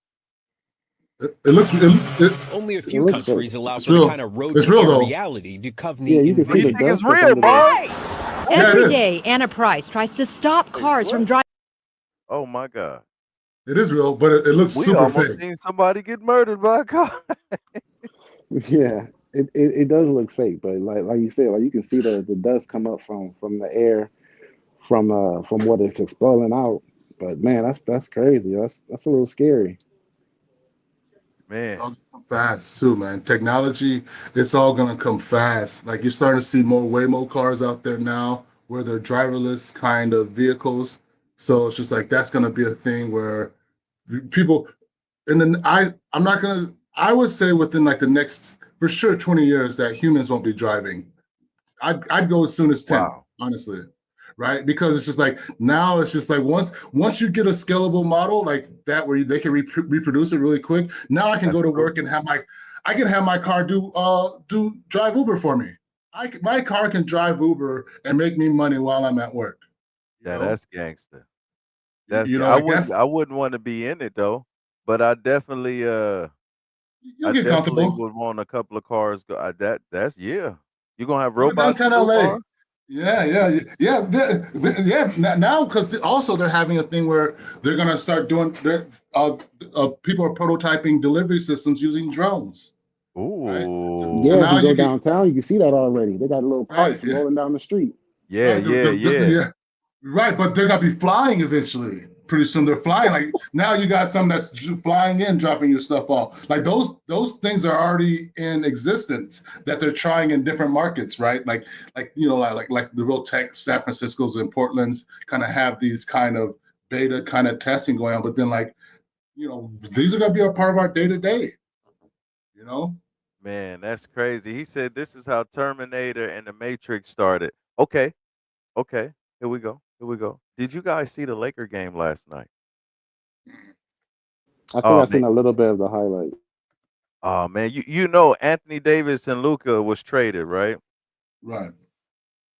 Only a It few looks so. countries allow It's for the real. kind of It's real road-to-air though. reality Yeah, Duchovny you can So see you the envisioned. think it's dust up real, under the. Mars? Yeah, it Every is. day, Anna Price tries to stop cars from driving. Oh my god. It is real, but it looks We super almost fake. seen somebody get murdered by a car. Yeah, it does look fake, but like you said, like you can see the dust come up from the air from what it's expelling out. But man, that's crazy. That's a little scary. It's Man. all gonna come fast too, man. Technology, it's all gonna come fast. Like you're starting to see more Waymo cars out there now, where they're driverless kind of vehicles. So it's just like that's gonna be a thing where people. And then I'm not gonna. I would say within like the next for sure 20 years that humans won't be driving. I'd go as soon as 10, Wow. honestly. Right? Because it's just like now it's just like once you get a scalable model like that where they can reproduce it really quick, now I can That's go to true. work and have my car do drive Uber for me. My car can drive Uber and make me money while I'm at work. You Yeah, know? that's gangster. I Like wouldn't that's I wouldn't want to be in it though, but I definitely you'll get comfortable. would want a couple of cars go that's yeah. You gonna have Go to robots in downtown your LA. car? Yeah. Now, because also they're having a thing where they're gonna start doing. People are prototyping delivery systems using drones, right? So Yeah, if Ooh. now you you go get downtown, you can see that already. They got little right, carts yeah, rolling down the street. Yeah, right. yeah, yeah. Yeah, right. But they're gonna be flying eventually. Pretty soon they're flying. Like now you got some that's flying in, dropping your stuff off. Like those things are already in existence that they're trying in different markets, right? Like like the real tech San Francisco's and Portland's kind of have these kind of beta kind of testing going on. But then these are gonna be a part of our day to day. You know. Man, that's crazy. He said this is how Terminator and the Matrix started. Okay, okay. Here we go. Here we go. Did you guys see the Laker game last night? I think Oh I man, seen a little bit of the highlight. oh man, you know Anthony Davis and Luca was traded, right? Right.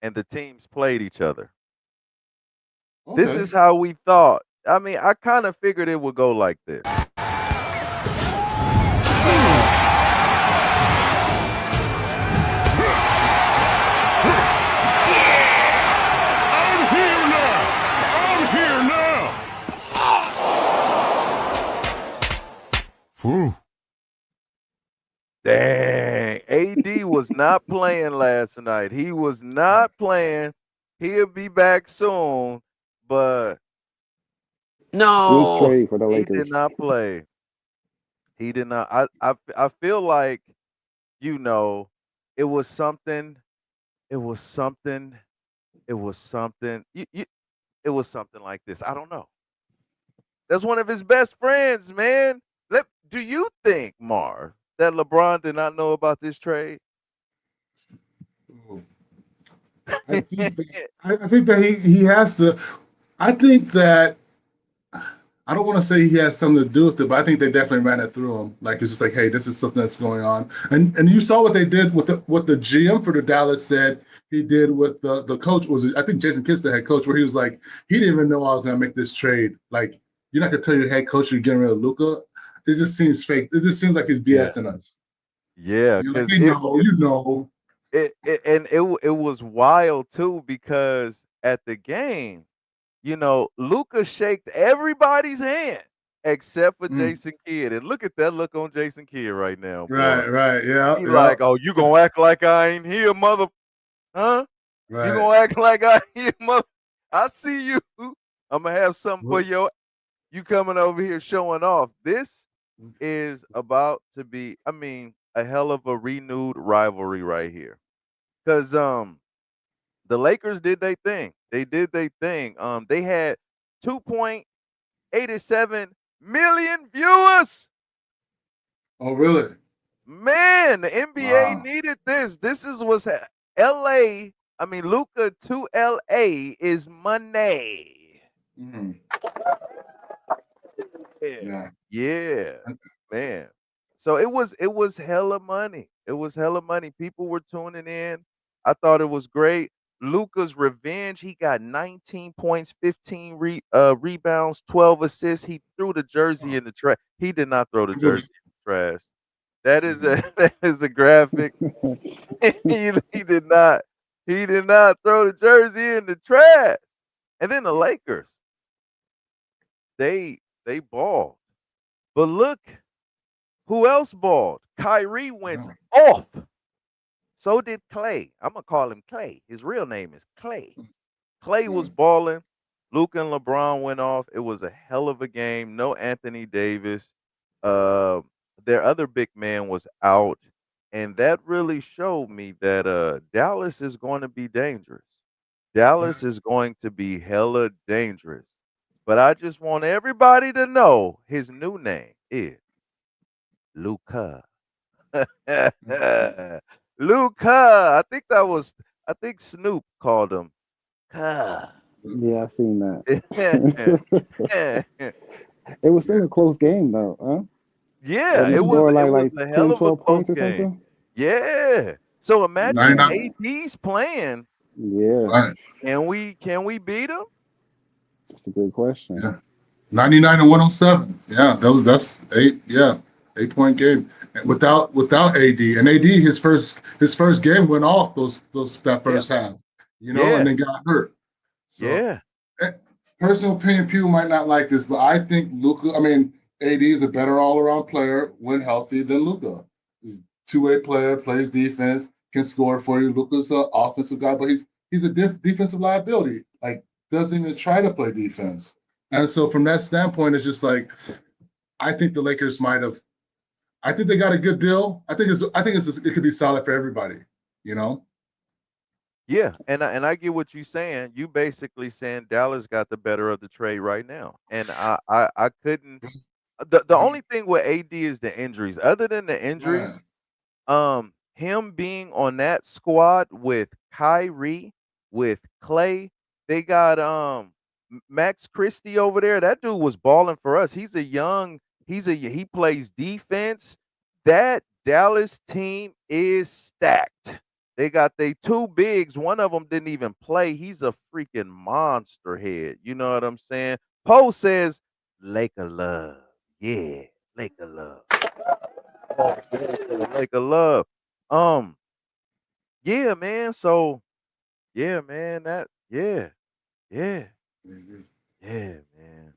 And the teams played each other. This Okay. is how we thought. I mean, I kind of figured it would go like this. I'm here now. I'm here now. Whew. Dang, AD was not playing last night. He was not playing. He'll be back soon, but Good No. trade for the he did Lakers. not play. He did not. I feel like, you know, it was something. It was something. It was something. It was something like this. I don't know. That's one of his best friends, man. Do you think, Mar, that LeBron did not know about this trade? I think that, I think that he has to. I think that I don't want to say he has something to do with it, but I think they definitely ran it through him. Like it's just like, hey, this is something that's going on, and you saw what they did with what the GM for the Dallas said he did with the coach was I think Jason Kidd, the head coach, where he was like he didn't even know I was gonna make this trade. Like you're not gonna tell your head coach you're getting rid of Luka. It just seems fake. It just seems like he's Yeah. BSing us. Yeah, You're like, because you know, you know. it was wild too because at the game, you know, Luca shaked everybody's hand except for Mm. Jason Kidd. And look at that look on Jason Kidd right now, boy. Right, right, yeah, He yeah, like, oh, you gonna act like I ain't here, mother, huh? You right. gonna act like I ain't here, mother? I see you. I'm gonna have something for Well, you coming over here showing off. This is about to be, I mean, a hell of a renewed rivalry right here. Cause the Lakers did their thing. They did their thing. They had 2.87 million viewers. oh, really? Man, the NBA Wow. needed this. This is what's LA. I mean, Luca to LA is money. Mm. Yeah. Yeah. Yeah, man. So it was hella money. It was hella money. People were tuning in. I thought it was great. Luca's revenge. He got 19 points, 15 rebounds, 12 assists. He threw the jersey in the trash. He did not throw the jersey in the trash. That is a that is a graphic. He did not. He did not throw the jersey in the trash. And then the Lakers, they balled. But look who else balled? Kyrie went off. So did Clay. I'm gonna call him Clay. His real name is Clay. Clay was balling. Luka and LeBron went off. It was a hell of a game. No Anthony Davis. Uh, their other big man was out, and that really showed me that Dallas is going to be dangerous. Dallas is going to be hella dangerous. But I just want everybody to know his new name is Luka. Luca. I think Snoop called him Ka. Yeah, I seen that. It was still a close game though, huh? Yeah, Wasn't the score it was like a hell 10, of a 12 close points or game. something? Yeah. So imagine if 99. AD's playing, Yeah, Right. can we beat him? that's a good question. Yeah. 99 and 107. Yeah, that's 8 point game. And without AD. And AD his first game went off that Yeah. first half. And Yeah. then got hurt. So Yeah. personal opinion, people might not like this, but I think AD is a better all-around player when healthy than Luka. He's a two-way player, plays defense, can score for you. Luka's an offensive guy, but he's a defensive liability. Like doesn't even try to play defense. And so from that standpoint, it's just like I think the Lakers might have. I think they got a good deal. It could be solid for everybody. You know. Yeah, and I get what you're saying. You basically saying Dallas got the better of the trade right now, and I couldn't. The only thing with AD is the injuries. Other than the Right. injuries, him being on that squad with Kyrie, with Clay, they got Max Christie over there. That dude was balling for us. he plays defense. That Dallas team is stacked. They got they two bigs. One of them didn't even play. He's a freaking monster head. You know what I'm saying? Poe says, Lake of Love. Yeah, Lake of Love. Oh, yeah, Lake of Love. Um, yeah, man. So, yeah, man. Yeah, yeah, man.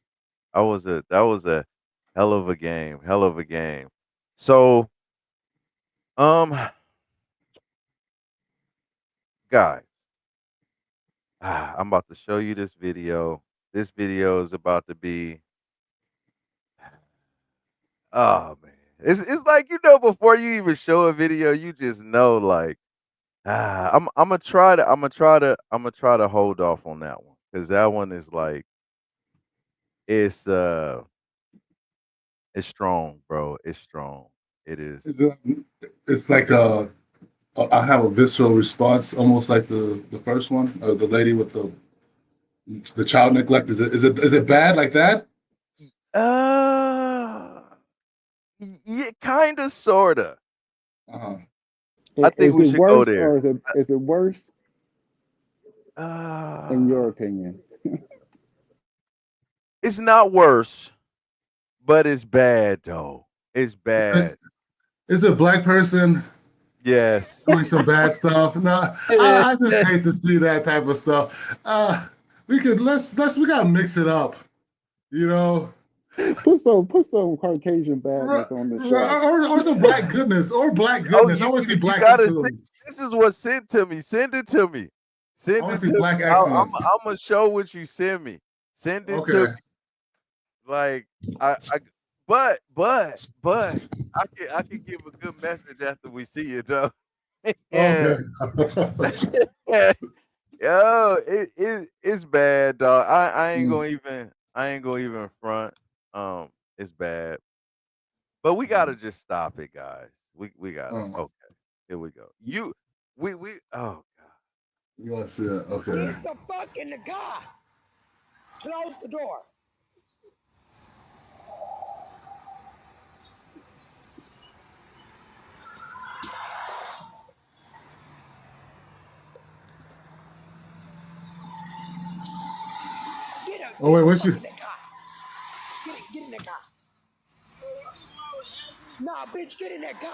That was a hell of a game. Hell of a game. So, um, guys, I'm about to show you this video. This video is about to be, oh man, it's like before you even show a video, you just know like, I'm gonna try to hold off on that one because that one is like it's it's strong, bro. It's strong. It is. It's like I have a visceral response, almost like the first one, the lady with the child neglect. Is it bad like that? Yeah, kind of, sorta. Uh-huh. I think Is we it should go worse there. or is it worse in your Uh, opinion? it's not worse, but it's bad though. It's bad. Is it a black person Yes. doing some bad stuff? No, I just hate to see that type of stuff. We gotta mix it up, you know. Put some Caucasian Or, badness on the show. or the black goodness, or black Oh, goodness. I want to see you black gotta send. excellence. This is what sent to me. Send it to me. I Send want it to see to me. black I'm excellence. gonna show what you send me. Send it to Okay. me. Like I but I can give a good message after we see it though. Yeah. Okay. Yo, it's bad, dog. I ain't Mm. gonna even front. It's bad. But we gotta just stop it, guys. We gotta. Oh, Okay, here we go. We oh you want to see it? Okay. Get the fuck in the car. Close the door. Oh wait, what's you? In the car. Get in the car. Nah, bitch, get in that car.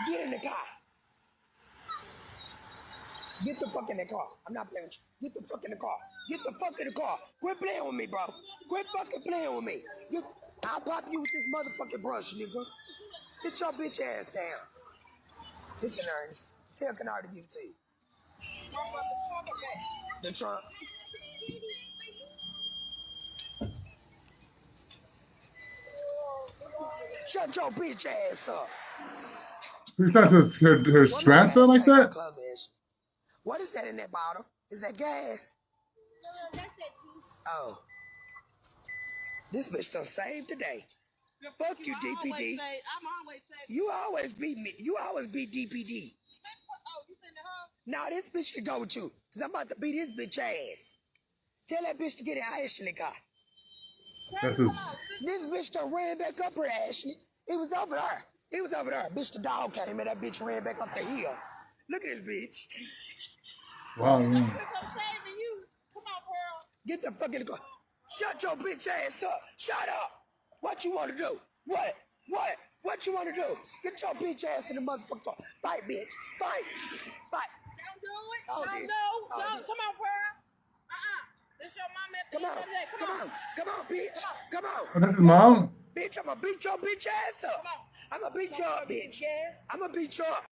Get in the car. Get the fuck in the car. I'm not playing with you. Get the fuck in the car. Get the fuck in the car. Quit playing with me, bro. Quit fucking playing with me. I'll pop you with this motherfucking brush, nigga. Sit your bitch ass down. Listen, Ernest. Tell Kennard to give it to you. The trunk. Shut your bitch ass up. Who's not her grandson like that? What is that in that bottle? Is that gas? No, that's that juice. Oh. This bitch done saved today. Fuck you, DPD. You always beat me. You always beat DPD. Oh, you send her? Nah, this bitch can go with you. Cause I'm about to beat this bitch ass. Tell that bitch to get in Ashley car. This is. This bitch done ran back up her Ashley. It was over there. It was over there. Bitch, the dog came and that bitch ran back up the hill. Look at this bitch. Wow, man. I'm saving you. Come on, Pearl. Get the fuck in the car. Shut your bitch ass up. Shut up. What you want to do? What? What you want to do? Get your bitch ass in the motherfucker car. Fight, bitch. Fight. Don't do it. Oh, don't. Come on, Pearl. This your mom at the end of the day. Come on, bitch. Come on. Oh, that's his mom? Bitch, I'm gonna beat your bitch ass up. I'm gonna beat you up, bitch. I'm gonna beat you up.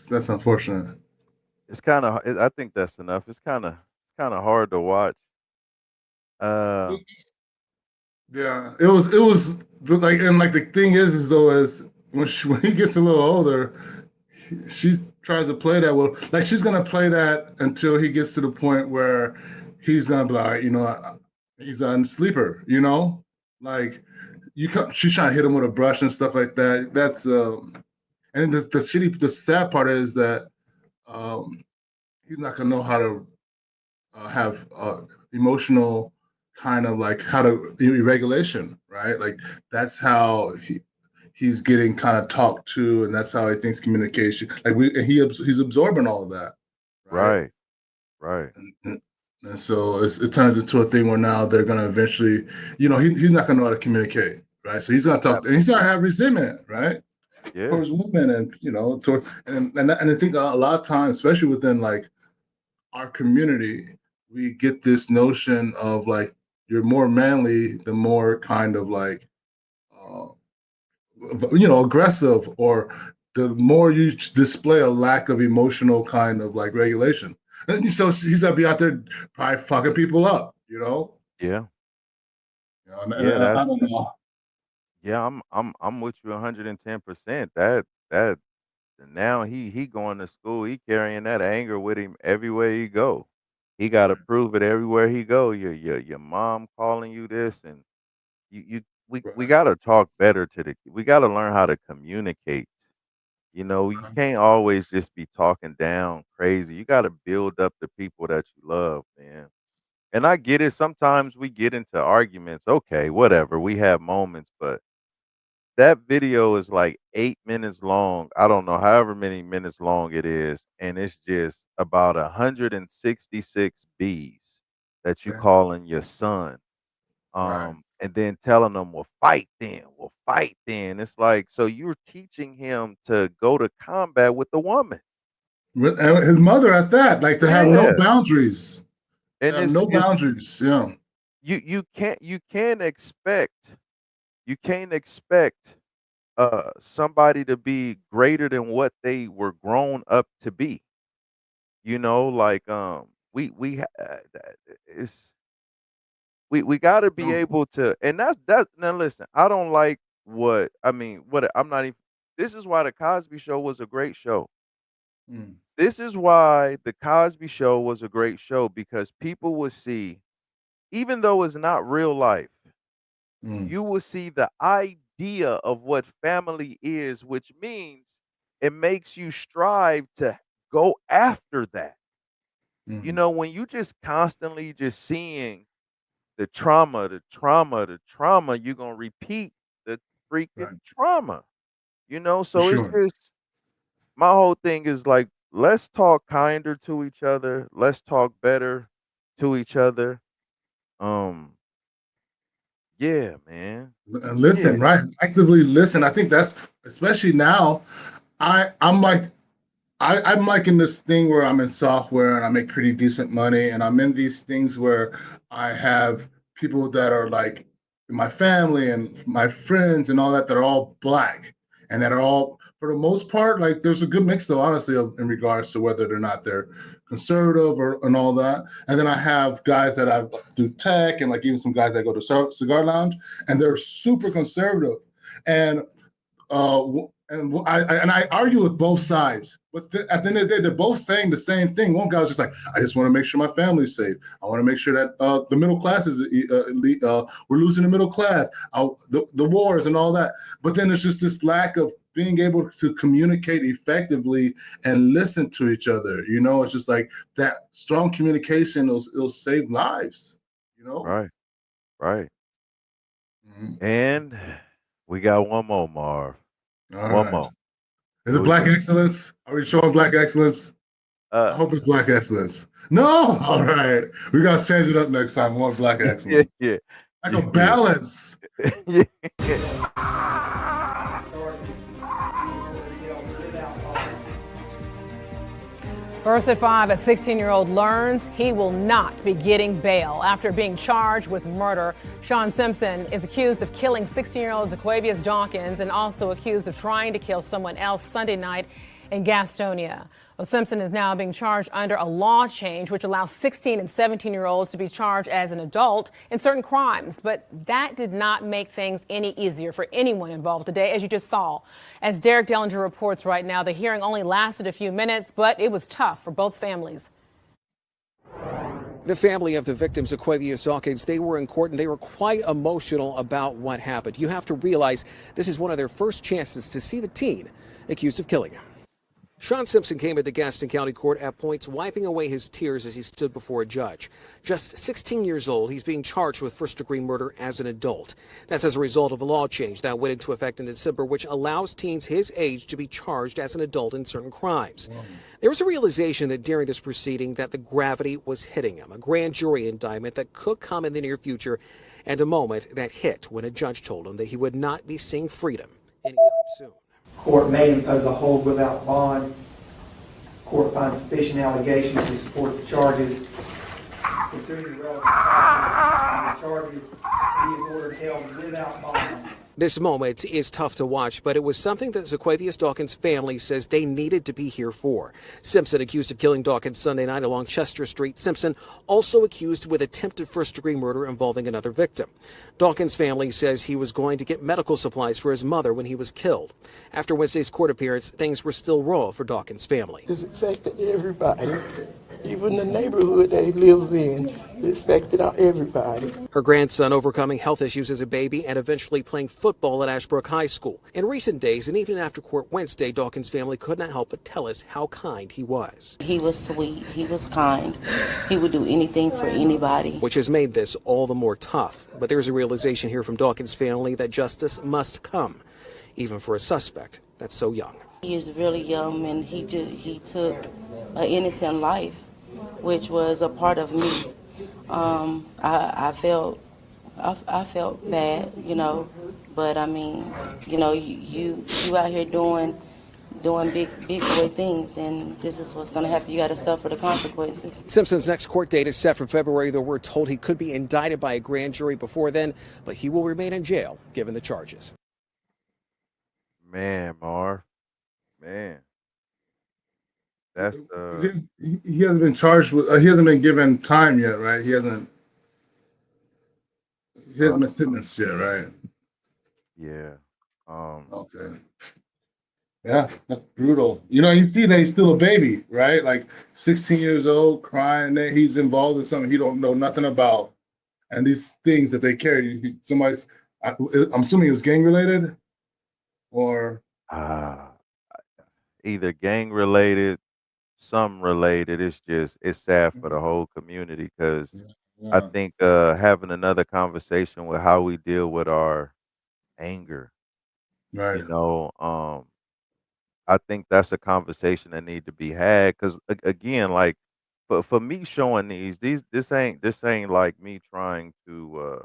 That's unfortunate. It's kind of. I think that's enough. It's kind of hard to watch. Yeah, it was like, and like the thing is though, is when he gets a little older, she tries to play that well. Like she's gonna play that until he gets to the point where he's gonna be like, he's on sleeper, like she's trying to hit him with a brush and stuff like that. That's and the sad part is that he's not gonna know how to have emotional kind of like how to regulation, right? Like that's how he's getting kind of talked to, and that's how he thinks communication. Like he's absorbing all of that, right? Right. Right. And so it turns into a thing where now they're gonna eventually, he's not gonna know how to communicate, right? So he's gonna talk, and he's gonna have resentment, right? Yeah. Towards women, and and I think a lot of times, especially within like our community, we get this notion of like you're more manly, the more kind of like uh, aggressive, or the more you display a lack of emotional kind of like regulation. And so he's gonna be out there probably fucking people up, Yeah. And Yeah. I don't know. Yeah. I'm with you 110%. That now he going to school. He carrying that anger with him everywhere he go. He got to prove it everywhere he go. Your mom calling you this, and we got to talk better to the. We got to learn how to communicate. You can't always just be talking down crazy. You got to build up the people that you love, man. And I get it. Sometimes we get into arguments. Okay, whatever. We have moments, but that video is like 8 minutes long. I don't know, however many minutes long it is, and it's just about 166 B's that you Yeah. calling your son. Right. And then telling them, "Well, fight then. Well, fight then." It's like, so you're teaching him to go to combat with the woman. And his mother at that, like to have no Yeah. boundaries. To And have no it's boundaries. Yeah. you can't expect somebody to be greater than what they were grown up to be. Like it's we got to be No. able to, and that's now listen, I don't like what I mean, what I'm not even, this is why the Cosby Show was a great show. Mm. This is why the Cosby Show was a great show, because people would see, even though it's not real life, Mm. you will see the idea of what family is, which means it makes you strive to go after that. Mm. When you just constantly just seeing the trauma, the trauma, the trauma, you're gonna repeat the Right. freaking trauma. For So it's sure. just, my whole thing is like, let's talk kinder to each other. Let's talk better to each other. Um, yeah, man. And Yeah. listen, right? Actively listen. I think that's especially now. I'm like I'm like in this thing where I'm in software and I make pretty decent money, and I'm in these things where I have people that are like my family and my friends and all that that are all black, and that are all, for the most part, like there's a good mix though, honestly, in regards to whether or not they're conservative and all that. And then I have guys that I do tech, and like even some guys that go to cigar lounge, and they're super conservative. And I argue with both sides, but at the end of the day, they're both saying the same thing. One guy was just like, "I just want to make sure my family's safe. I want to make sure that the middle class is we're losing the middle class, the wars and all that." But then there's just this lack of being able to communicate effectively and listen to each other. It's just like that strong communication. It'll save lives. Right. Right. Mhm. And we got one more, Marv. All One right. more. Is Who it we black got? excellence? Are we showing black excellence? I hope it's black excellence. No, all right. We gotta change it up next time. We want black yeah, excellence. yeah, Like a yeah, balance. yeah. First at 5, a 16-year-old learns he will not be getting bail after being charged with murder. Sean Simpson is accused of killing 16-year-old Zaquavius Dawkins and also accused of trying to kill someone else Sunday night in Gastonia. Well, Simpson is now being charged under a law change which allows 16 and 17-year-olds to be charged as an adult in certain crimes. But that did not make things any easier for anyone involved today, as you just saw. As Derek Dellinger reports right now, the hearing only lasted a few minutes, but it was tough for both families. The family of the victims, Zaquavius Dawkins, they were in court and they were quite emotional about what happened. You have to realize this is one of their first chances to see the teen accused of killing him. Sean Simpson came into Gaston County Court at points wiping away his tears as he stood before a judge. Just 16 years old, he's being charged with first-degree murder as an adult. That's as a result of a law change that went into effect in December, which allows teens his age to be charged as an adult in certain crimes. There was a realization that during this proceeding that the gravity was hitting him, a grand jury indictment that could come in the near future, and a moment that hit when a judge told him that he would not be seeing freedom anytime soon. Court may impose a hold without bond. Court finds sufficient allegations to support the charges. Considering the relevant factors and the charges, he is ordered held without bond. This moment is tough to watch, but it was something that Zaquavius Dawkins' family says they needed to be here for. Simpson accused of killing Dawkins Sunday night along Chester Street. Simpson also accused with attempted first-degree murder involving another victim. Dawkins' family says he was going to get medical supplies for his mother when he was killed. After Wednesday's court appearance, things were still raw for Dawkins' family. It's affected everybody, even the neighborhood that he lives in. It affected everybody. Her grandson overcoming health issues as a baby and eventually playing football at Ashbrook High School. In recent days, and even after court Wednesday, Dawkins' family could not help but tell us how kind he was. He was sweet. He was kind. He would do anything for anybody. Which has made this all the more tough. But there's a realization here from Dawkins' family that justice must come, even for a suspect that's so young. He is really young, and he took an innocent life, which was a part of me. I felt bad, but I mean, you out here doing big boy things, and this is what's going to happen. You got to suffer the consequences. Simpson's next court date is set for February, though we're told he could be indicted by a grand jury before then, but he will remain in jail given the charges. Man, Marv. Man. That's he hasn't been charged with. He hasn't been given time yet, right? He hasn't been sentenced yet, right? Yeah. Okay. Yeah, that's brutal. You see that he's still a baby, right? Like 16 years old, crying that he's involved in something he don't know nothing about, and these things that they carry. I'm assuming it was gang related, or either gang related, some related. It's sad for the whole community because I think having another conversation with how we deal with our anger, right? I think that's a conversation that need to be had because again, like for me showing this ain't like me trying to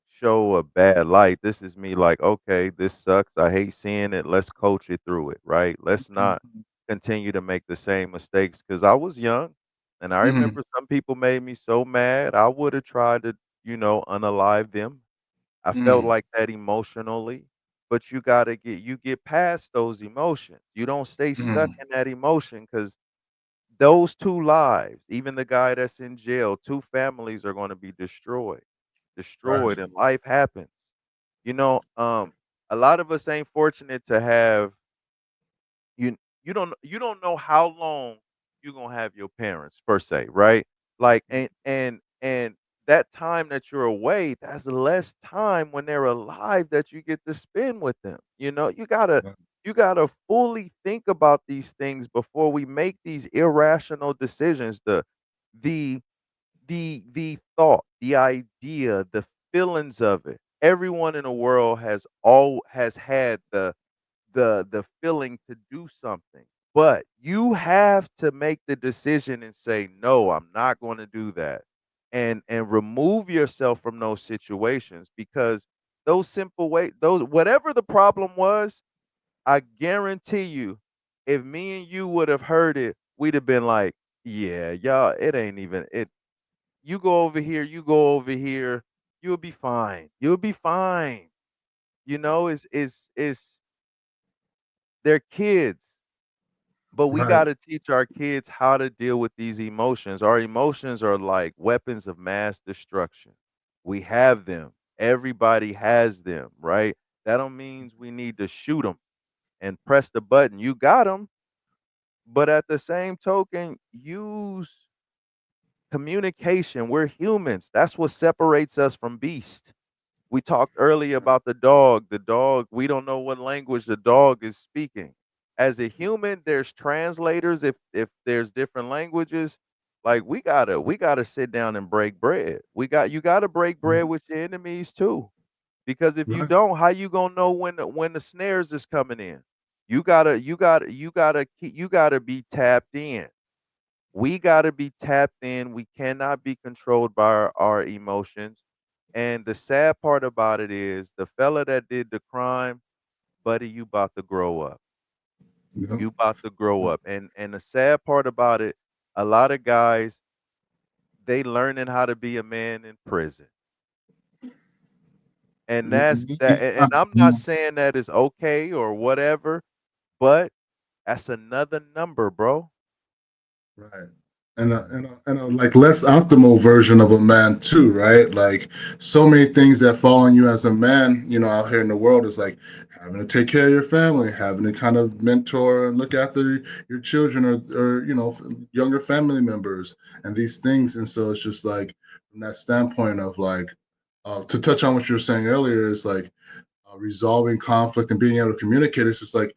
show a bad light. This is me like, okay, this sucks. I hate seeing it. Let's coach it through it, right? Let's not continue to make the same mistakes because I was young and I remember some people made me so mad. I would have tried to, unalive them. I felt like that emotionally, but you get past those emotions. You don't stay stuck in that emotion because those two lives, even the guy that's in jail, two families are going to be destroyed, Right. and life happens. A lot of us ain't fortunate to have you don't know how long you're gonna have your parents per se, right? Like and that time that you're away, that's less time when they're alive that you get to spend with them. You gotta fully think about these things before we make these irrational decisions. The the thought, the idea, the feelings of it. Everyone in the world has had the feeling to do something. But you have to make the decision and say, "No, I'm not going to do that." And remove yourself from those situations because those whatever the problem was, I guarantee you, if me and you would have heard it, we'd have been like, "Yeah, y'all, it ain't even it. You go over here, you go over here, you'll be fine. You'll be fine." It's they're kids, but we Right. gotta teach our kids how to deal with these emotions. Our emotions are like weapons of mass destruction. We have them. Everybody has them, right? That don't means we need to shoot them and press the button. You got them, but at the same token, use communication. We're humans. That's what separates us from beasts. We talked earlier about the dog. The dog, we don't know what language the dog is speaking. as a human, there's translators if there's different languages. Like we gotta sit down and break bread. You gotta break bread with your enemies too. Because if you Right. don't, how you gonna know when the snares is coming in? You gotta be tapped in. We gotta be tapped in. We cannot be controlled by our emotions. And the sad part about it is the fella that did the crime, buddy, you about to grow up. Yep. You about to grow up. And the sad part about it, a lot of guys, they learning how to be a man in prison. And that's that and I'm not saying that is okay or whatever, but that's another number, bro. Right. And a like less optimal version of a man too, right? Like so many things that fall on you as a man, out here in the world is like having to take care of your family, having to kind of mentor and look after your children or younger family members and these things. And so it's just like from that standpoint of like to touch on what you were saying earlier is like resolving conflict and being able to communicate. It's just like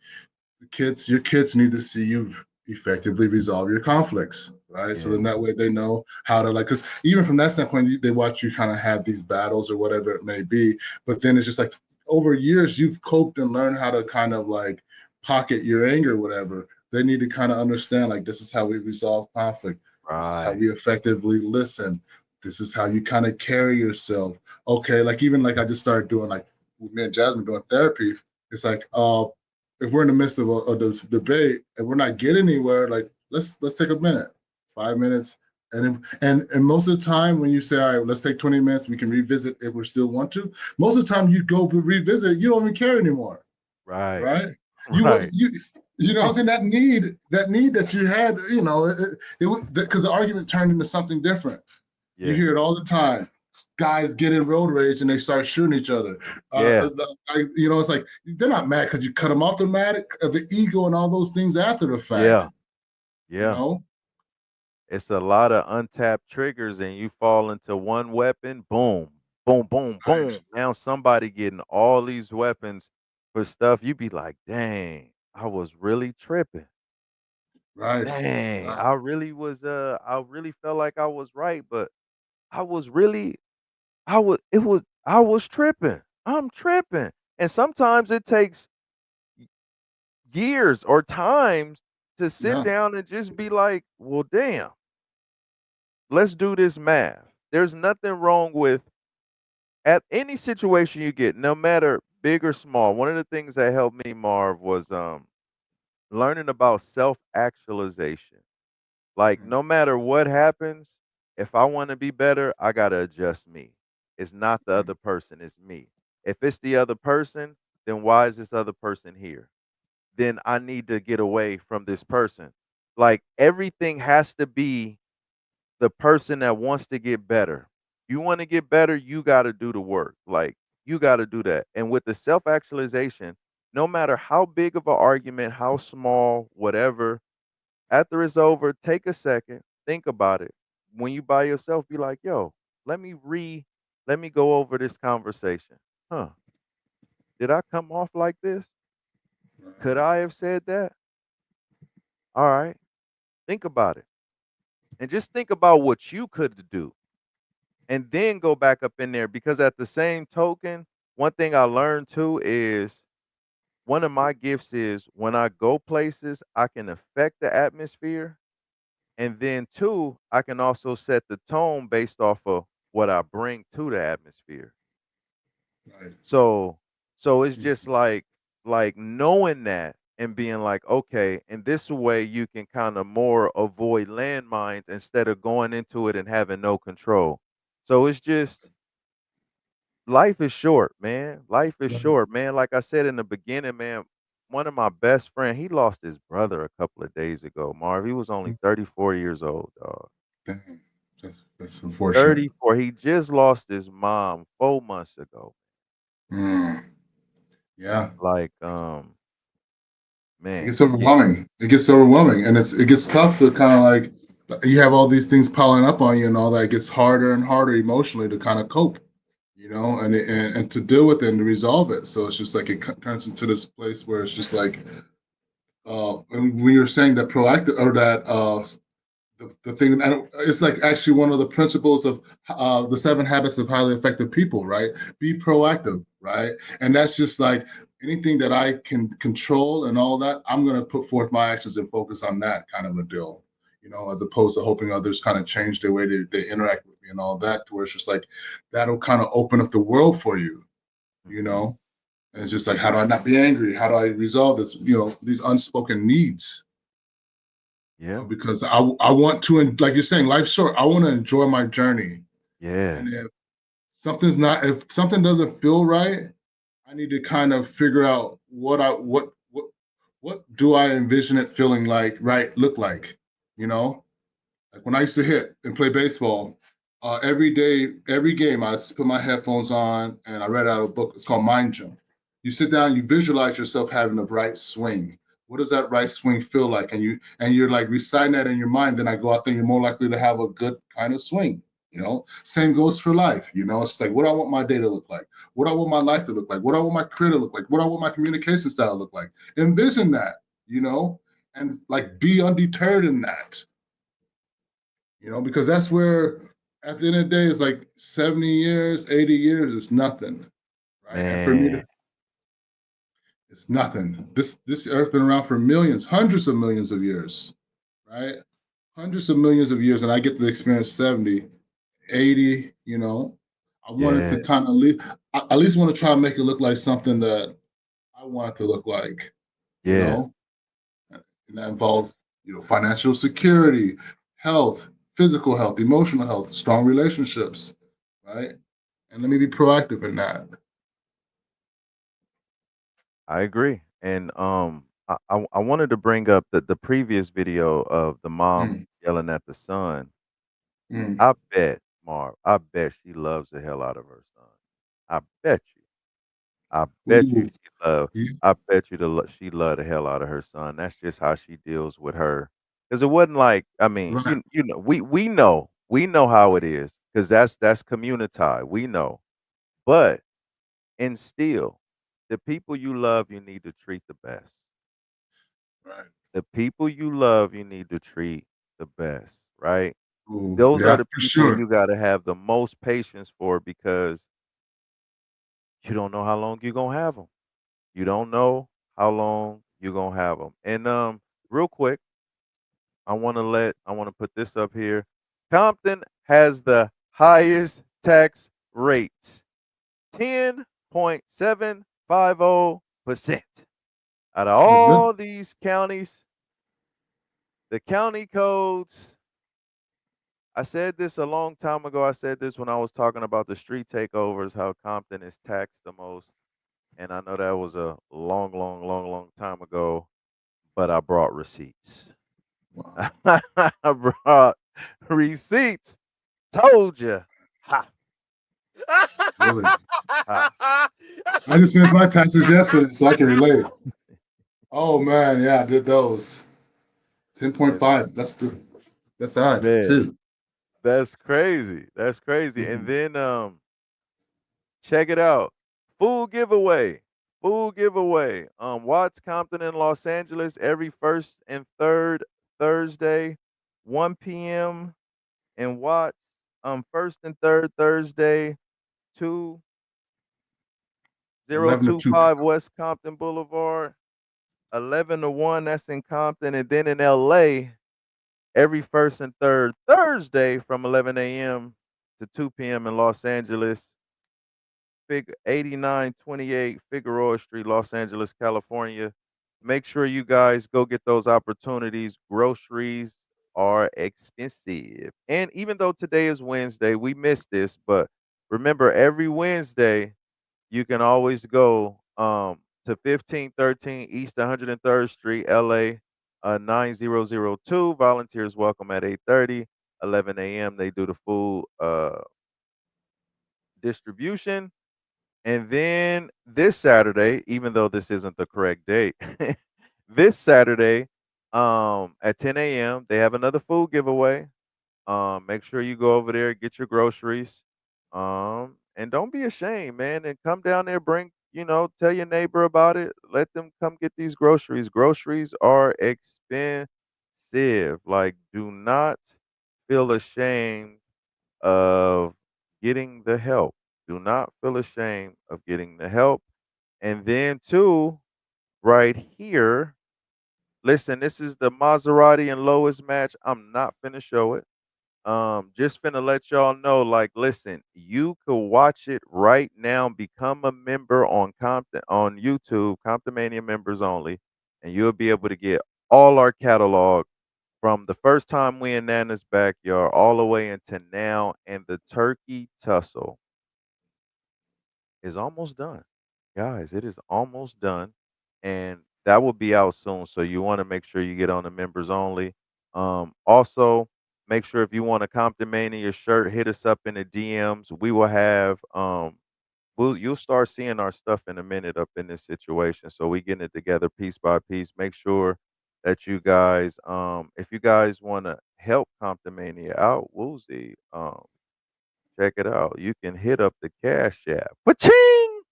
your kids need to see you effectively resolve your conflicts, right? So Yeah. then that way they know how to like, because even from that standpoint, they watch you kind of have these battles or whatever it may be. But then it's just like over years, you've coped and learned how to kind of like pocket your anger, whatever. They need to kind of understand like this is how we resolve conflict. This is how Right. we effectively listen. This is how you kind of carry yourself. Okay, like even like I just started doing like with me and Jasmine doing therapy. It's like if we're in the midst of a debate and we're not getting anywhere, like let's take a minute, 5 minutes, and most of the time when you say, all right, let's take 20 minutes, we can revisit if we still want to. Most of the time you go to revisit, you don't even care anymore, Right. right? You was Right. you know what I'm saying? That need that you had, it was because the argument turned into something different. You Yeah. hear it all the time. Guys get in road rage and they start shooting each other. Yeah. It's like they're not mad because you cut them off. They're mad at the ego and all those things after the fact. Yeah. You Yeah. know, It's a lot of untapped triggers and you fall into one weapon, boom, boom, boom, boom. Now somebody getting all these weapons for stuff you be like, "Dang, I was really tripping. right? Dang, Right. I really felt like I was right, but I was really I was tripping. I'm tripping." And sometimes it takes years or times to sit Yeah. down and just be like, "Well, damn, let's do this math." There's nothing wrong with at any situation you get, no matter big or small. One of the things that helped me, Marv, was learning about self-actualization. Like no matter what happens, if I want to be better, I gotta adjust me. It's not the other person, it's me. If it's the other person, then why is this other person here? Then I need to get away from this person. Like everything has to be the person that wants to get better. You want to get better, you got to do the work. Like you got to do that. And with the self actualization, no matter how big of an argument, how small, whatever, after it's over, take a second, think about it. When you by yourself, be like, yo, let me let me go over this conversation. Huh. Did I come off like this? Could I have said that? All right. Think about it. And just think about what you could do. And then go back up in there because at the same token, one thing I learned too is one of my gifts is when I go places, I can affect the atmosphere. And then two, I can also set the tone based off of what I bring to the atmosphere. Right. So so it's just like knowing that and being like, okay, and this way you can kind of more avoid landmines instead of going into it and having no control. So it's just life is short, man. Life is short, man. Like I said in the beginning, man, one of my best friend, he lost his brother a couple of days ago, Marv. He was only 34 years old, dog. Dang. That's unfortunate. 34. He just lost his mom 4 months ago. Mm, yeah. Like, It man, gets yeah, overwhelming. It gets overwhelming, and it gets tough to kind of like you have all these things piling up on you, and all that. It gets harder and harder emotionally to kind of cope, and to deal with it and to resolve it. So it's just like it turns into this place where it's just like and when you're saying that proactive or that the thing, and it's like actually one of the principles of the 7 habits of highly effective people, right? Be proactive, right? And that's just like anything that I can control and all that, I'm going to put forth my actions and focus on that kind of a deal, as opposed to hoping others kind of change the way they interact with me and all that, to where it's just like that'll kind of open up the world for you, you know? And it's just like, how do I not be angry? How do I resolve this, these unspoken needs? Yeah. Because I want to, like you're saying, life's short. I want to enjoy my journey. Yeah. And if something doesn't feel right, I need to kind of figure out what do I envision it feeling like, right? Look like, like when I used to hit and play baseball, every day, every game, I put my headphones on and I read out a book. It's called Mind Jump. You sit down, you visualize yourself having a right swing. What does that right swing feel like? And you're like reciting that in your mind. Then I go out there, you're more likely to have a good kind of swing. Same goes for life. It's like, what do I want my day to look like? What do I want my life to look like? What do I want my career to look like? What do I want my communication style to look like? Envision that, and like be undeterred in that. Because that's where, at the end of the day, it's like 70 years, 80 years is nothing, right? And for me, Man. it's nothing. This earth's been around for millions, hundreds of millions of years, right? Hundreds of millions of years, and I get to experience 70, 80, I wanted Yeah. to kind of at least want to try and make it look like something that I want it to look like, Yeah. and that involves, financial security, health, physical health, emotional health, strong relationships, right? And let me be proactive in that. I agree. And I wanted to bring up the previous video of the mom Mm, yelling at the son. mm. I bet, Marv, I bet she loves the hell out of her son. I bet you. I bet you Ooh, she love. yeah, I bet you she love the hell out of her son. That's just how she deals with her. Because it wasn't like, I mean, right. we know how it is. Because that's community. We know. But and still, the people you love, you need to treat the best. Right. The people you love, you need to treat the best, right? Ooh, Those are yeah, the for people sure. you got to have the most patience for because you don't know how long you're gonna have them. You don't know how long you're gonna have them. And real quick, I want to put this up here. Compton has the highest tax rates, 10.750%. Out of Oh, really? all these counties, the county codes, I said this a long time ago. I said this when I was talking about the street takeovers, how Compton is taxed the most. And I know that was a long, long, long, long time ago, but I brought receipts. Wow. I brought receipts. Told you. Ha, Really? ha. I just finished my taxes yesterday, so I can relate. Oh man, yeah, I did those. And 10.5. That's good. That's high man, too. that's crazy. That's crazy. And Mhm. then check it out. Food giveaway. Food giveaway. Watts, Compton, and Los Angeles every first and third Thursday, 1 p.m. And Watts, first and third Thursday, 11 to 2 2025 West Compton Boulevard, 11 to 1. That's in Compton. And then in LA, every first and third Thursday from 11 a.m. to 2 p.m. in Los Angeles. 8928 Figueroa Street, Los Angeles, California. Make sure you guys go get those opportunities. Groceries are expensive. And even though today is Wednesday, we missed this, but remember every Wednesday you can always go to 1513 East 103rd Street, LA 9002. Volunteers welcome at 8:30, 11 a.m. They do the food distribution. And then this Saturday, even though this isn't the correct date, this Saturday, at 10 a.m., they have another food giveaway. Make sure you go over there, get your groceries, and don't be ashamed, man, and come down there, bring tell your neighbor about it. Let them come get these groceries. Groceries are expensive. Like, do not feel ashamed of getting the help. Do not feel ashamed of getting the help. And then, too, right here, listen, this is the Maserati and Lois match. I'm not finna show it. Just finna let y'all know, like, listen, you could watch it right now. Become a member on Compton on YouTube, Comptonmania members only, and you'll be able to get all our catalog from the first time we in Nana's backyard all the way into now. And the turkey tussle is almost done, guys. It is almost done, and that will be out soon. So you want to make sure you get on the members only. Also, make sure if you want a Compton Mania shirt, hit us up in the DMs. We will have you'll start seeing our stuff in a minute up in this situation. So we getting it together piece by piece. Make sure that you guys, if you guys want to help Compton Mania out, Woozy, check it out. You can hit up the Cash App. Paching!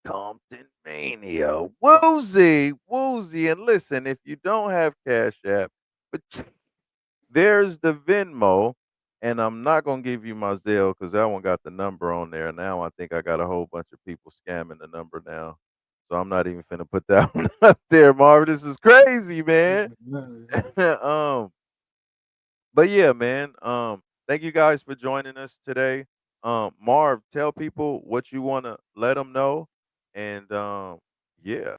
Compton Mania. Woozy, Woozy. And listen, if you don't have Cash App, but there's the Venmo. And I'm not gonna give you my Zelle because that one got the number on there. Now I think I got a whole bunch of people scamming the number now. So I'm not even finna put that one up there, Marvin. This is crazy, man. But yeah, man. Thank you guys for joining us today. Marv, tell people what you want to let them know, and yeah.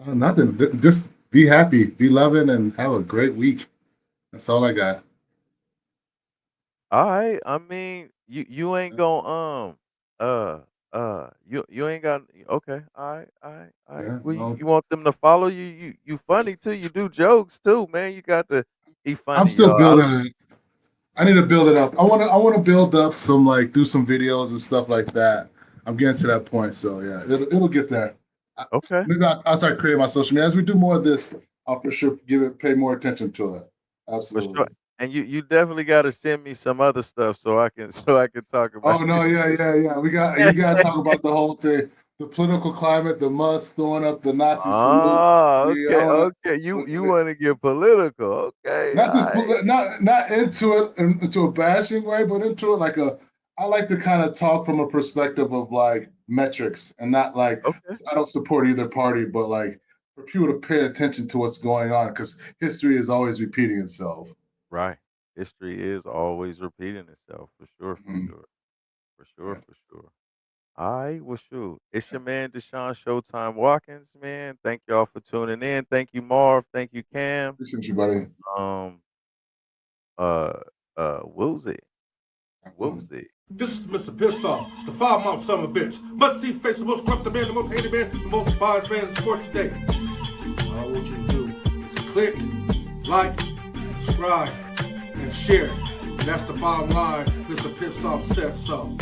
Nothing. Just be happy, be loving, and have a great week. That's all I got. All right. I mean, you ain't gonna you ain't got okay. All right. Yeah, Well, no. you want them to follow you? You funny too. You do jokes too, man. You got to be I'm funny, still yo. building it. I need to build it up. I want to build up some do some videos and stuff like that. I'm getting to that point, so yeah, it'll get there. Okay. Maybe I'll start creating my social media as we do more of this. I'll for sure pay more attention to it. For sure. Absolutely. And you definitely got to send me some other stuff so I can talk Oh about no, yeah. You got to talk about the whole thing, the political climate, the Musk throwing up the Nazi salute. Yeah, Okay, okay. You want to get political. Okay. not All just right. not into it into a bashing way, but into it I like to kind of talk from a perspective of metrics and not Okay. I don't support either party, but for people to pay attention to what's going on because history is always repeating itself. Right. History is always repeating itself for sure, for Mhm. sure. For sure, for sure. All right, well, shoot. It's your man, Deshaun Showtime Watkins, man. Thank y'all for tuning in. Thank you, Marv. Thank you, Cam. Appreciate you, buddy. Um, Woozy. Woozy. This is Mr. Piss Off, the foul-mouthed son of a bitch. Must-see face, the most corrupt man, the most hated man, the most biased man in sport today. All I want you to do is click, like, subscribe, and share. And that's the bottom line. Mr. Piss Off said so.